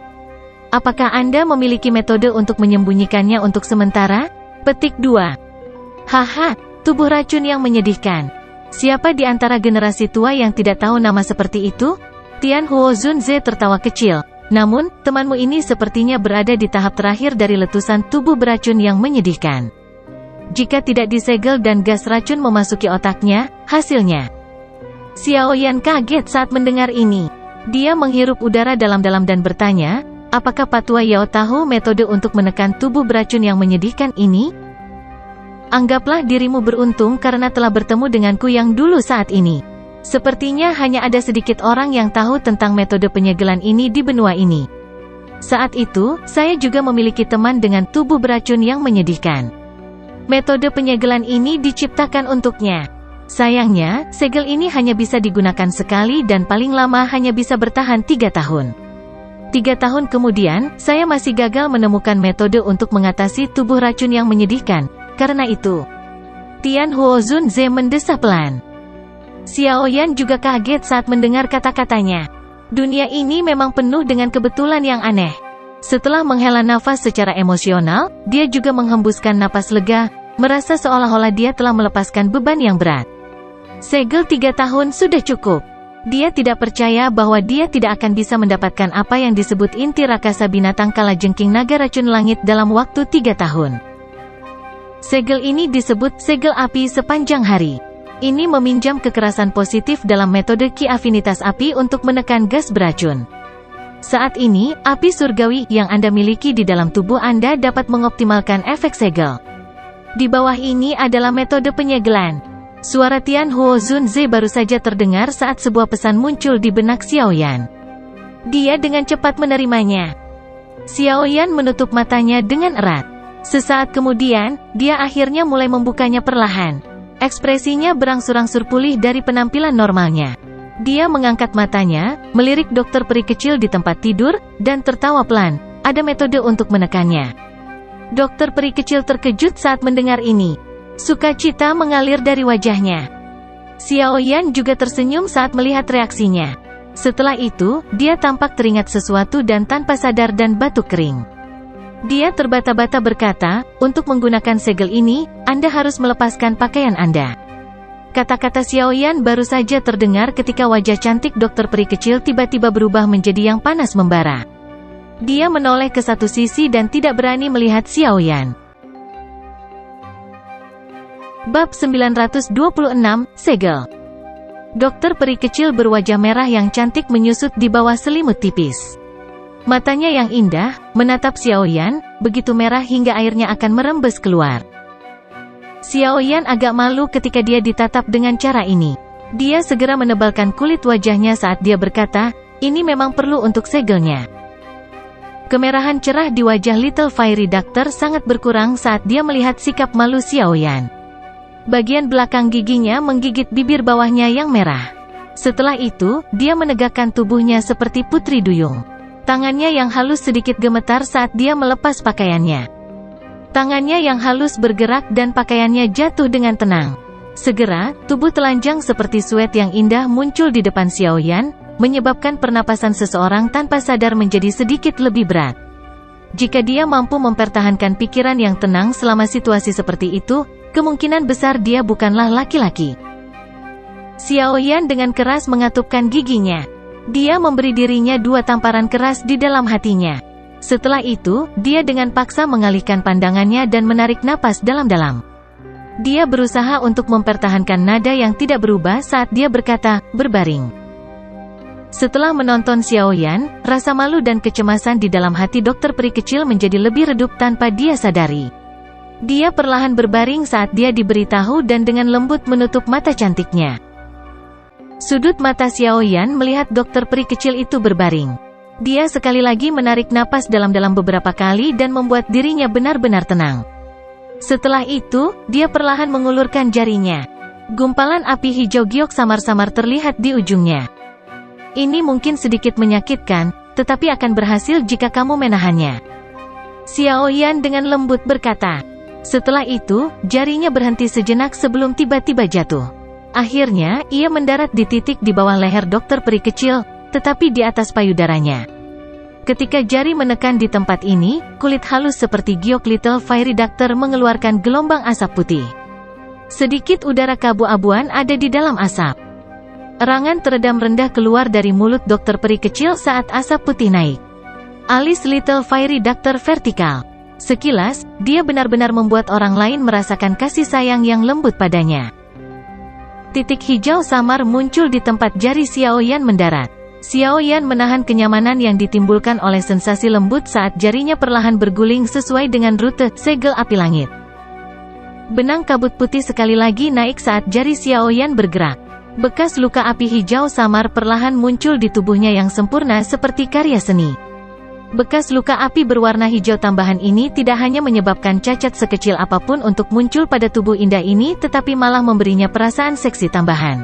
Apakah Anda memiliki metode untuk menyembunyikannya untuk sementara? Petik 2. Haha, tubuh racun yang menyedihkan. Siapa di antara generasi tua yang tidak tahu nama seperti itu? Tian Huo Zunze tertawa kecil. Namun, temanmu ini sepertinya berada di tahap terakhir dari letusan tubuh beracun yang menyedihkan. Jika tidak disegel dan gas racun memasuki otaknya, hasilnya. Xiaoyan kaget saat mendengar ini. Dia menghirup udara dalam-dalam dan bertanya, apakah Pak Tua Yao tahu metode untuk menekan tubuh beracun yang menyedihkan ini? Anggaplah dirimu beruntung karena telah bertemu denganku yang dulu saat ini. Sepertinya hanya ada sedikit orang yang tahu tentang metode penyegelan ini di benua ini. Saat itu, saya juga memiliki teman dengan tubuh beracun yang menyedihkan. Metode penyegelan ini diciptakan untuknya. Sayangnya, segel ini hanya bisa digunakan sekali dan paling lama hanya bisa bertahan 3 tahun. 3 tahun kemudian, saya masih gagal menemukan metode untuk mengatasi tubuh racun yang menyedihkan. Karena itu, Tian Huo Zunze mendesah pelan. Xiaoyan juga kaget saat mendengar kata-katanya. Dunia ini memang penuh dengan kebetulan yang aneh. Setelah menghela nafas secara emosional, dia juga menghembuskan napas lega, merasa seolah-olah dia telah melepaskan beban yang berat. Segel 3 tahun sudah cukup. Dia tidak percaya bahwa dia tidak akan bisa mendapatkan apa yang disebut inti rakasa binatang kalajengking naga racun langit dalam waktu 3 tahun. Segel ini disebut segel api sepanjang hari. Ini meminjam kekerasan positif dalam metode Ki afinitas api untuk menekan gas beracun. Saat ini, api surgawi yang Anda miliki di dalam tubuh Anda dapat mengoptimalkan efek segel. Di bawah ini adalah metode penyegelan. Suara Tian Huo Zunze baru saja terdengar saat sebuah pesan muncul di benak Xiaoyan. Dia dengan cepat menerimanya. Xiaoyan menutup matanya dengan erat. Sesaat kemudian, dia akhirnya mulai membukanya perlahan. Ekspresinya berangsur-angsur pulih dari penampilan normalnya. Dia mengangkat matanya, melirik dokter peri kecil di tempat tidur, dan tertawa pelan. Ada metode untuk menekannya. Dokter peri kecil terkejut saat mendengar ini. Sukacita mengalir dari wajahnya. Xiaoyan juga tersenyum saat melihat reaksinya. Setelah itu, dia tampak teringat sesuatu dan tanpa sadar dan batuk kering. Dia terbata-bata berkata, untuk menggunakan segel ini, Anda harus melepaskan pakaian Anda. Kata-kata Xiaoyan baru saja terdengar ketika wajah cantik dokter peri kecil tiba-tiba berubah menjadi yang panas membara. Dia menoleh ke satu sisi dan tidak berani melihat Xiaoyan. Bab 926, Segel. Dokter peri kecil berwajah merah yang cantik menyusut di bawah selimut tipis. Matanya yang indah, menatap Xiaoyan, begitu merah hingga airnya akan merembes keluar. Xiaoyan agak malu ketika dia ditatap dengan cara ini. Dia segera menebalkan kulit wajahnya saat dia berkata, ini memang perlu untuk segelnya. Kemerahan cerah di wajah Little Fairy Doctor sangat berkurang saat dia melihat sikap malu Xiaoyan. Bagian belakang giginya menggigit bibir bawahnya yang merah. Setelah itu, dia menegakkan tubuhnya seperti putri duyung. Tangannya yang halus sedikit gemetar saat dia melepas pakaiannya. Tangannya yang halus bergerak dan pakaiannya jatuh dengan tenang. Segera, tubuh telanjang seperti suet yang indah muncul di depan Xiaoyan, menyebabkan pernapasan seseorang tanpa sadar menjadi sedikit lebih berat. Jika dia mampu mempertahankan pikiran yang tenang selama situasi seperti itu, kemungkinan besar dia bukanlah laki-laki. Xiaoyan dengan keras mengatupkan giginya. Dia memberi dirinya 2 tamparan keras di dalam hatinya. Setelah itu, dia dengan paksa mengalihkan pandangannya dan menarik napas dalam-dalam. Dia berusaha untuk mempertahankan nada yang tidak berubah saat dia berkata, berbaring. Setelah menonton Xiaoyan, rasa malu dan kecemasan di dalam hati dokter peri kecil menjadi lebih redup tanpa dia sadari. Dia perlahan berbaring saat dia diberitahu dan dengan lembut menutup mata cantiknya. Sudut mata Xiaoyan melihat dokter peri kecil itu berbaring. Dia sekali lagi menarik napas dalam-dalam beberapa kali dan membuat dirinya benar-benar tenang. Setelah itu, dia perlahan mengulurkan jarinya. Gumpalan api hijau giok samar-samar terlihat di ujungnya. Ini mungkin sedikit menyakitkan, tetapi akan berhasil jika kamu menahannya. Xiaoyan dengan lembut berkata. Setelah itu, jarinya berhenti sejenak sebelum tiba-tiba jatuh. Akhirnya, ia mendarat di titik di bawah leher dokter peri kecil, tetapi di atas payudaranya. Ketika jari menekan di tempat ini, kulit halus seperti giok Little Fairy Doctor mengeluarkan gelombang asap putih. Sedikit udara keabu-abuan ada di dalam asap. Erangan teredam rendah keluar dari mulut dokter peri kecil saat asap putih naik. Alis Little Fairy Doctor vertikal. Sekilas, dia benar-benar membuat orang lain merasakan kasih sayang yang lembut padanya. Titik hijau samar muncul di tempat jari Xiaoyan mendarat. Xiaoyan menahan kenyamanan yang ditimbulkan oleh sensasi lembut saat jarinya perlahan berguling sesuai dengan rute segel api langit. Benang kabut putih sekali lagi naik saat jari Xiaoyan bergerak. Bekas luka api hijau samar perlahan muncul di tubuhnya yang sempurna seperti karya seni. Bekas luka api berwarna hijau tambahan ini tidak hanya menyebabkan cacat sekecil apapun untuk muncul pada tubuh indah ini tetapi malah memberinya perasaan seksi tambahan.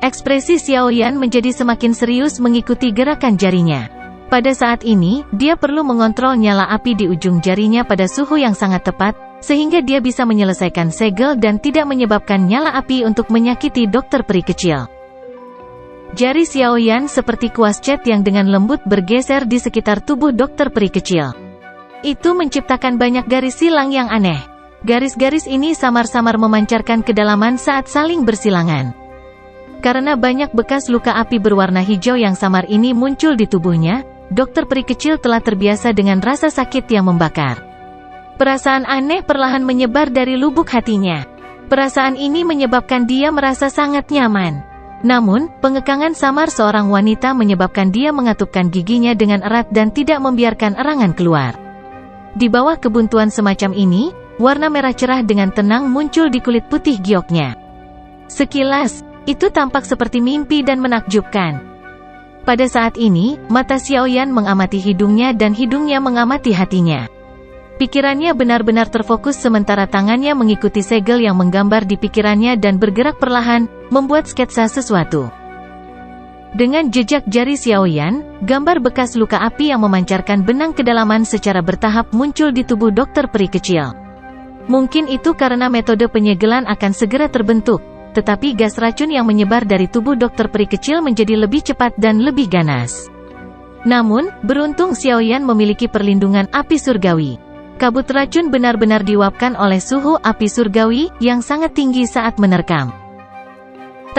Ekspresi Xiaoyan menjadi semakin serius mengikuti gerakan jarinya. Pada saat ini, dia perlu mengontrol nyala api di ujung jarinya pada suhu yang sangat tepat, sehingga dia bisa menyelesaikan segel dan tidak menyebabkan nyala api untuk menyakiti dokter peri kecil. Jari Xiaoyan seperti kuas cat yang dengan lembut bergeser di sekitar tubuh dokter peri kecil. Itu menciptakan banyak garis silang yang aneh. Garis-garis ini samar-samar memancarkan kedalaman saat saling bersilangan. Karena banyak bekas luka api berwarna hijau yang samar ini muncul di tubuhnya, dokter peri kecil telah terbiasa dengan rasa sakit yang membakar. Perasaan aneh perlahan menyebar dari lubuk hatinya. Perasaan ini menyebabkan dia merasa sangat nyaman. Namun, pengekangan samar seorang wanita menyebabkan dia mengatupkan giginya dengan erat dan tidak membiarkan erangan keluar. Di bawah kebuntuan semacam ini, warna merah cerah dengan tenang muncul di kulit putih gioknya. Sekilas, itu tampak seperti mimpi dan menakjubkan. Pada saat ini, mata Xiaoyan mengamati hidungnya dan hidungnya mengamati hatinya. Pikirannya benar-benar terfokus sementara tangannya mengikuti segel yang menggambar di pikirannya dan bergerak perlahan, membuat sketsa sesuatu. Dengan jejak jari Xiaoyan, gambar bekas luka api yang memancarkan benang kedalaman secara bertahap muncul di tubuh dokter peri kecil. Mungkin itu karena metode penyegelan akan segera terbentuk, tetapi gas racun yang menyebar dari tubuh dokter peri kecil menjadi lebih cepat dan lebih ganas. Namun, beruntung Xiaoyan memiliki perlindungan api surgawi. Kabut racun benar-benar diuapkan oleh suhu api surgawi yang sangat tinggi saat menerkam.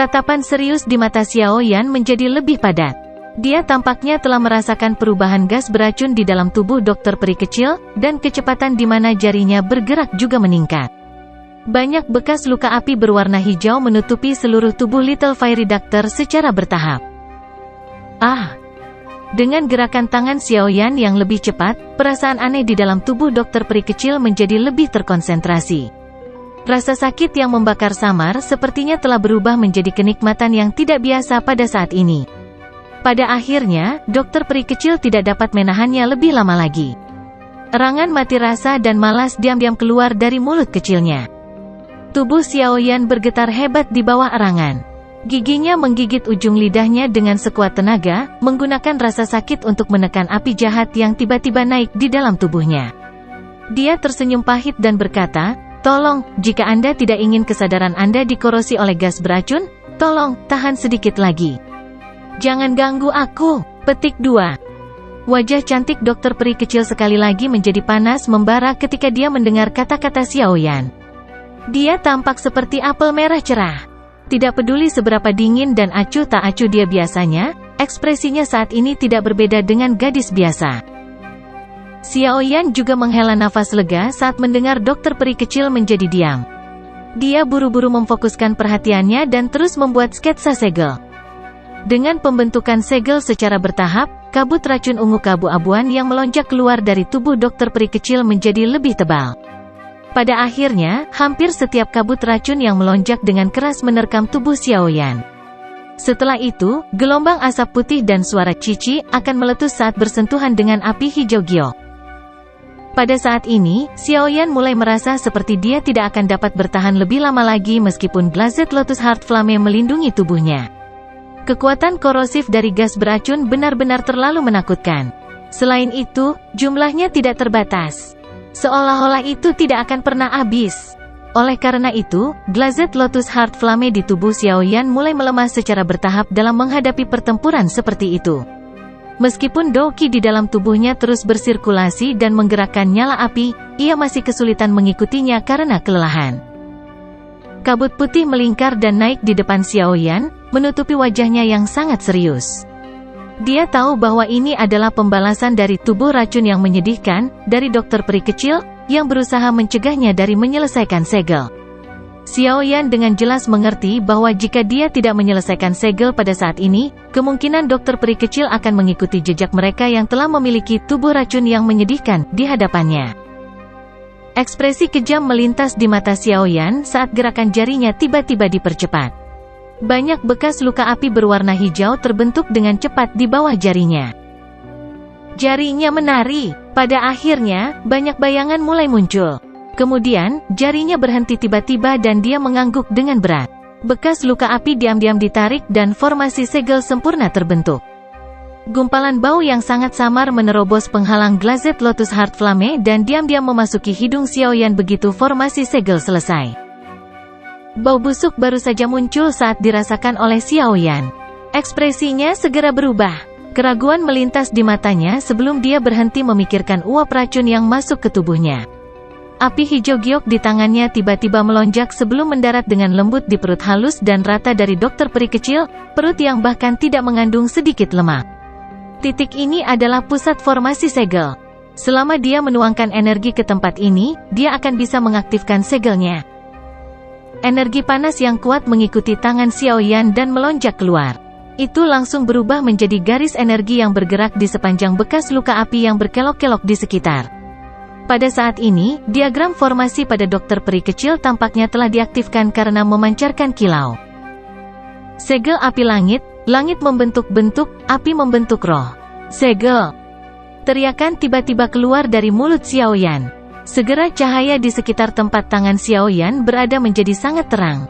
Tatapan serius di mata Xiaoyan menjadi lebih padat. Dia tampaknya telah merasakan perubahan gas beracun di dalam tubuh dokter peri kecil, dan kecepatan di mana jarinya bergerak juga meningkat. Banyak bekas luka api berwarna hijau menutupi seluruh tubuh Little Fairy Doctor secara bertahap. Dengan gerakan tangan Xiaoyan yang lebih cepat, perasaan aneh di dalam tubuh dokter peri kecil menjadi lebih terkonsentrasi. Rasa sakit yang membakar samar sepertinya telah berubah menjadi kenikmatan yang tidak biasa pada saat ini. Pada akhirnya, dokter peri kecil tidak dapat menahannya lebih lama lagi. Erangan mati rasa dan malas diam-diam keluar dari mulut kecilnya. Tubuh Xiaoyan bergetar hebat di bawah erangan. Giginya menggigit ujung lidahnya dengan sekuat tenaga, menggunakan rasa sakit untuk menekan api jahat yang tiba-tiba naik di dalam tubuhnya. Dia tersenyum pahit dan berkata, "Tolong, jika Anda tidak ingin kesadaran Anda dikorosi oleh gas beracun, tolong, tahan sedikit lagi." Jangan ganggu aku, petik 2. Wajah cantik dokter peri kecil sekali lagi menjadi panas membara ketika dia mendengar kata-kata Xiaoyan. Dia tampak seperti apel merah cerah. Tidak peduli seberapa dingin dan acuh tak acuh dia biasanya, ekspresinya saat ini tidak berbeda dengan gadis biasa. Xiaoyan juga menghela nafas lega saat mendengar dokter peri kecil menjadi diam. Dia buru-buru memfokuskan perhatiannya dan terus membuat sketsa segel. Dengan pembentukan segel secara bertahap, kabut racun ungu keabu-abuan yang melonjak keluar dari tubuh dokter peri kecil menjadi lebih tebal. Pada akhirnya, hampir setiap kabut racun yang melonjak dengan keras menerkam tubuh Xiaoyan. Setelah itu, gelombang asap putih dan suara cici akan meletus saat bersentuhan dengan api hijau giok. Pada saat ini, Xiaoyan mulai merasa seperti dia tidak akan dapat bertahan lebih lama lagi meskipun Glazed Lotus Heart Flame melindungi tubuhnya. Kekuatan korosif dari gas beracun benar-benar terlalu menakutkan. Selain itu, jumlahnya tidak terbatas. Seolah-olah itu tidak akan pernah habis. Oleh karena itu, Glazed Lotus Heart Flame di tubuh Xiaoyan mulai melemah secara bertahap dalam menghadapi pertempuran seperti itu. Meskipun Douqi di dalam tubuhnya terus bersirkulasi dan menggerakkan nyala api, ia masih kesulitan mengikutinya karena kelelahan. Kabut putih melingkar dan naik di depan Xiaoyan, menutupi wajahnya yang sangat serius. Dia tahu bahwa ini adalah pembalasan dari tubuh racun yang menyedihkan, dari dokter peri kecil, yang berusaha mencegahnya dari menyelesaikan segel. Xiaoyan dengan jelas mengerti bahwa jika dia tidak menyelesaikan segel pada saat ini, kemungkinan dokter peri kecil akan mengikuti jejak mereka yang telah memiliki tubuh racun yang menyedihkan di hadapannya. Ekspresi kejam melintas di mata Xiaoyan saat gerakan jarinya tiba-tiba dipercepat. Banyak bekas luka api berwarna hijau terbentuk dengan cepat di bawah jarinya. Jarinya menari. Pada akhirnya, banyak bayangan mulai muncul. Kemudian, jarinya berhenti tiba-tiba dan dia mengangguk dengan berat. Bekas luka api diam-diam ditarik dan formasi segel sempurna terbentuk. Gumpalan bau yang sangat samar menerobos penghalang Glazed Lotus Heart Flame dan diam-diam memasuki hidung Xiaoyan begitu formasi segel selesai. Bau busuk baru saja muncul saat dirasakan oleh Xiaoyan. Ekspresinya segera berubah. Keraguan melintas di matanya sebelum dia berhenti memikirkan uap racun yang masuk ke tubuhnya. Api hijau giok di tangannya tiba-tiba melonjak sebelum mendarat dengan lembut di perut halus dan rata dari dokter peri kecil, perut yang bahkan tidak mengandung sedikit lemak. Titik ini adalah pusat formasi segel. Selama dia menuangkan energi ke tempat ini, dia akan bisa mengaktifkan segelnya. Energi panas yang kuat mengikuti tangan Xiaoyan dan melonjak keluar. Itu langsung berubah menjadi garis energi yang bergerak di sepanjang bekas luka api yang berkelok-kelok di sekitar. Pada saat ini, diagram formasi pada dokter peri kecil tampaknya telah diaktifkan karena memancarkan kilau. Segel api langit, langit membentuk bentuk, api membentuk roh. Segel. Teriakan tiba-tiba keluar dari mulut Xiaoyan. Segera cahaya di sekitar tempat tangan Xiaoyan berada menjadi sangat terang.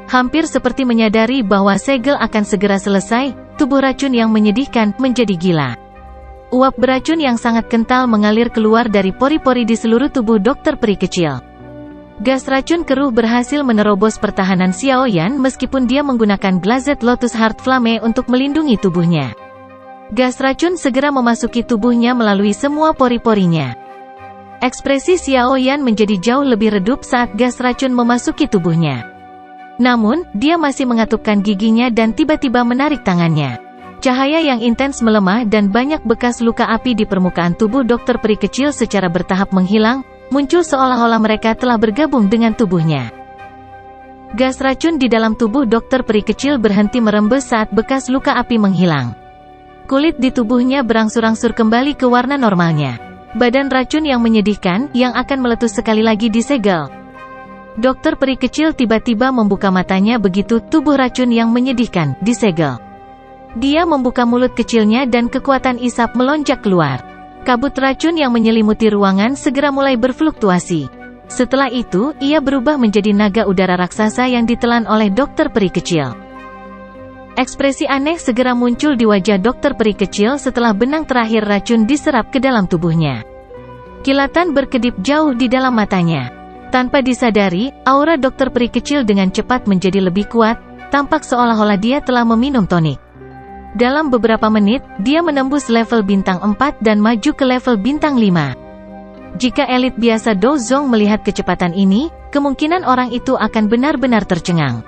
Hampir seperti menyadari bahwa segel akan segera selesai, tubuh racun yang menyedihkan menjadi gila. Uap beracun yang sangat kental mengalir keluar dari pori-pori di seluruh tubuh dokter peri kecil. Gas racun keruh berhasil menerobos pertahanan Xiaoyan meskipun dia menggunakan Glazed Lotus Heart Flame untuk melindungi tubuhnya. Gas racun segera memasuki tubuhnya melalui semua pori-porinya. Ekspresi Xiaoyan menjadi jauh lebih redup saat gas racun memasuki tubuhnya. Namun, dia masih mengatupkan giginya dan tiba-tiba menarik tangannya. Cahaya yang intens melemah dan banyak bekas luka api di permukaan tubuh dokter peri kecil secara bertahap menghilang, muncul seolah-olah mereka telah bergabung dengan tubuhnya. Gas racun di dalam tubuh dokter peri kecil berhenti merembes saat bekas luka api menghilang. Kulit di tubuhnya berangsur-angsur kembali ke warna normalnya. Badan racun yang menyedihkan, yang akan meletus sekali lagi disegel. Dokter peri kecil tiba-tiba membuka matanya begitu tubuh racun yang menyedihkan disegel. Dia membuka mulut kecilnya dan kekuatan isap melonjak keluar. Kabut racun yang menyelimuti ruangan segera mulai berfluktuasi. Setelah itu, ia berubah menjadi naga udara raksasa yang ditelan oleh dokter peri kecil. Ekspresi aneh segera muncul di wajah dokter peri kecil setelah benang terakhir racun diserap ke dalam tubuhnya. Kilatan berkedip jauh di dalam matanya. Tanpa disadari, aura dokter peri kecil dengan cepat menjadi lebih kuat, tampak seolah-olah dia telah meminum tonik. Dalam beberapa menit, dia menembus level bintang 4 dan maju ke level bintang 5. Jika elit biasa Dozong melihat kecepatan ini, kemungkinan orang itu akan benar-benar tercengang.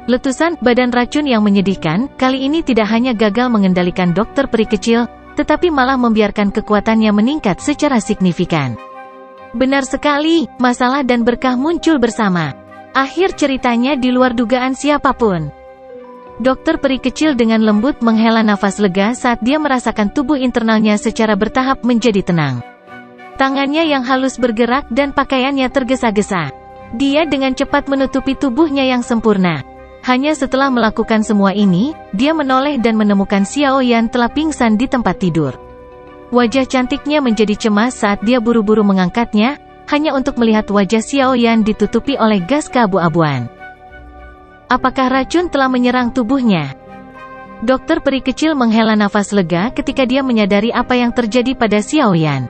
Letusan badan racun yang menyedihkan, kali ini tidak hanya gagal mengendalikan dokter peri kecil, tetapi malah membiarkan kekuatannya meningkat secara signifikan. Benar sekali, masalah dan berkah muncul bersama. Akhir ceritanya di luar dugaan siapapun. Dokter peri kecil dengan lembut menghela nafas lega saat dia merasakan tubuh internalnya secara bertahap menjadi tenang. Tangannya yang halus bergerak dan pakaiannya tergesa-gesa. Dia dengan cepat menutupi tubuhnya yang sempurna. Hanya setelah melakukan semua ini, dia menoleh dan menemukan Xiao Yan telah pingsan di tempat tidur. Wajah cantiknya menjadi cemas saat dia buru-buru mengangkatnya, hanya untuk melihat wajah Xiao Yan ditutupi oleh gas keabu-abuan. Apakah racun telah menyerang tubuhnya? Dokter peri kecil menghela nafas lega ketika dia menyadari apa yang terjadi pada Xiao Yan.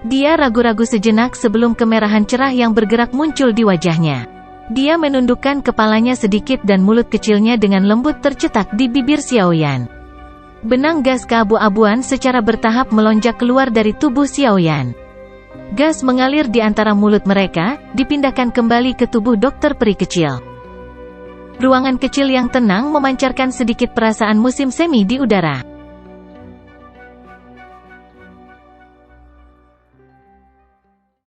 Dia ragu-ragu sejenak sebelum kemerahan cerah yang bergerak muncul di wajahnya. Dia menundukkan kepalanya sedikit dan mulut kecilnya dengan lembut tercetak di bibir Xiao Yan. Benang gas keabu-abuan secara bertahap melonjak keluar dari tubuh Xiao Yan. Gas mengalir di antara mulut mereka, dipindahkan kembali ke tubuh dokter peri kecil. Ruangan kecil yang tenang memancarkan sedikit perasaan musim semi di udara.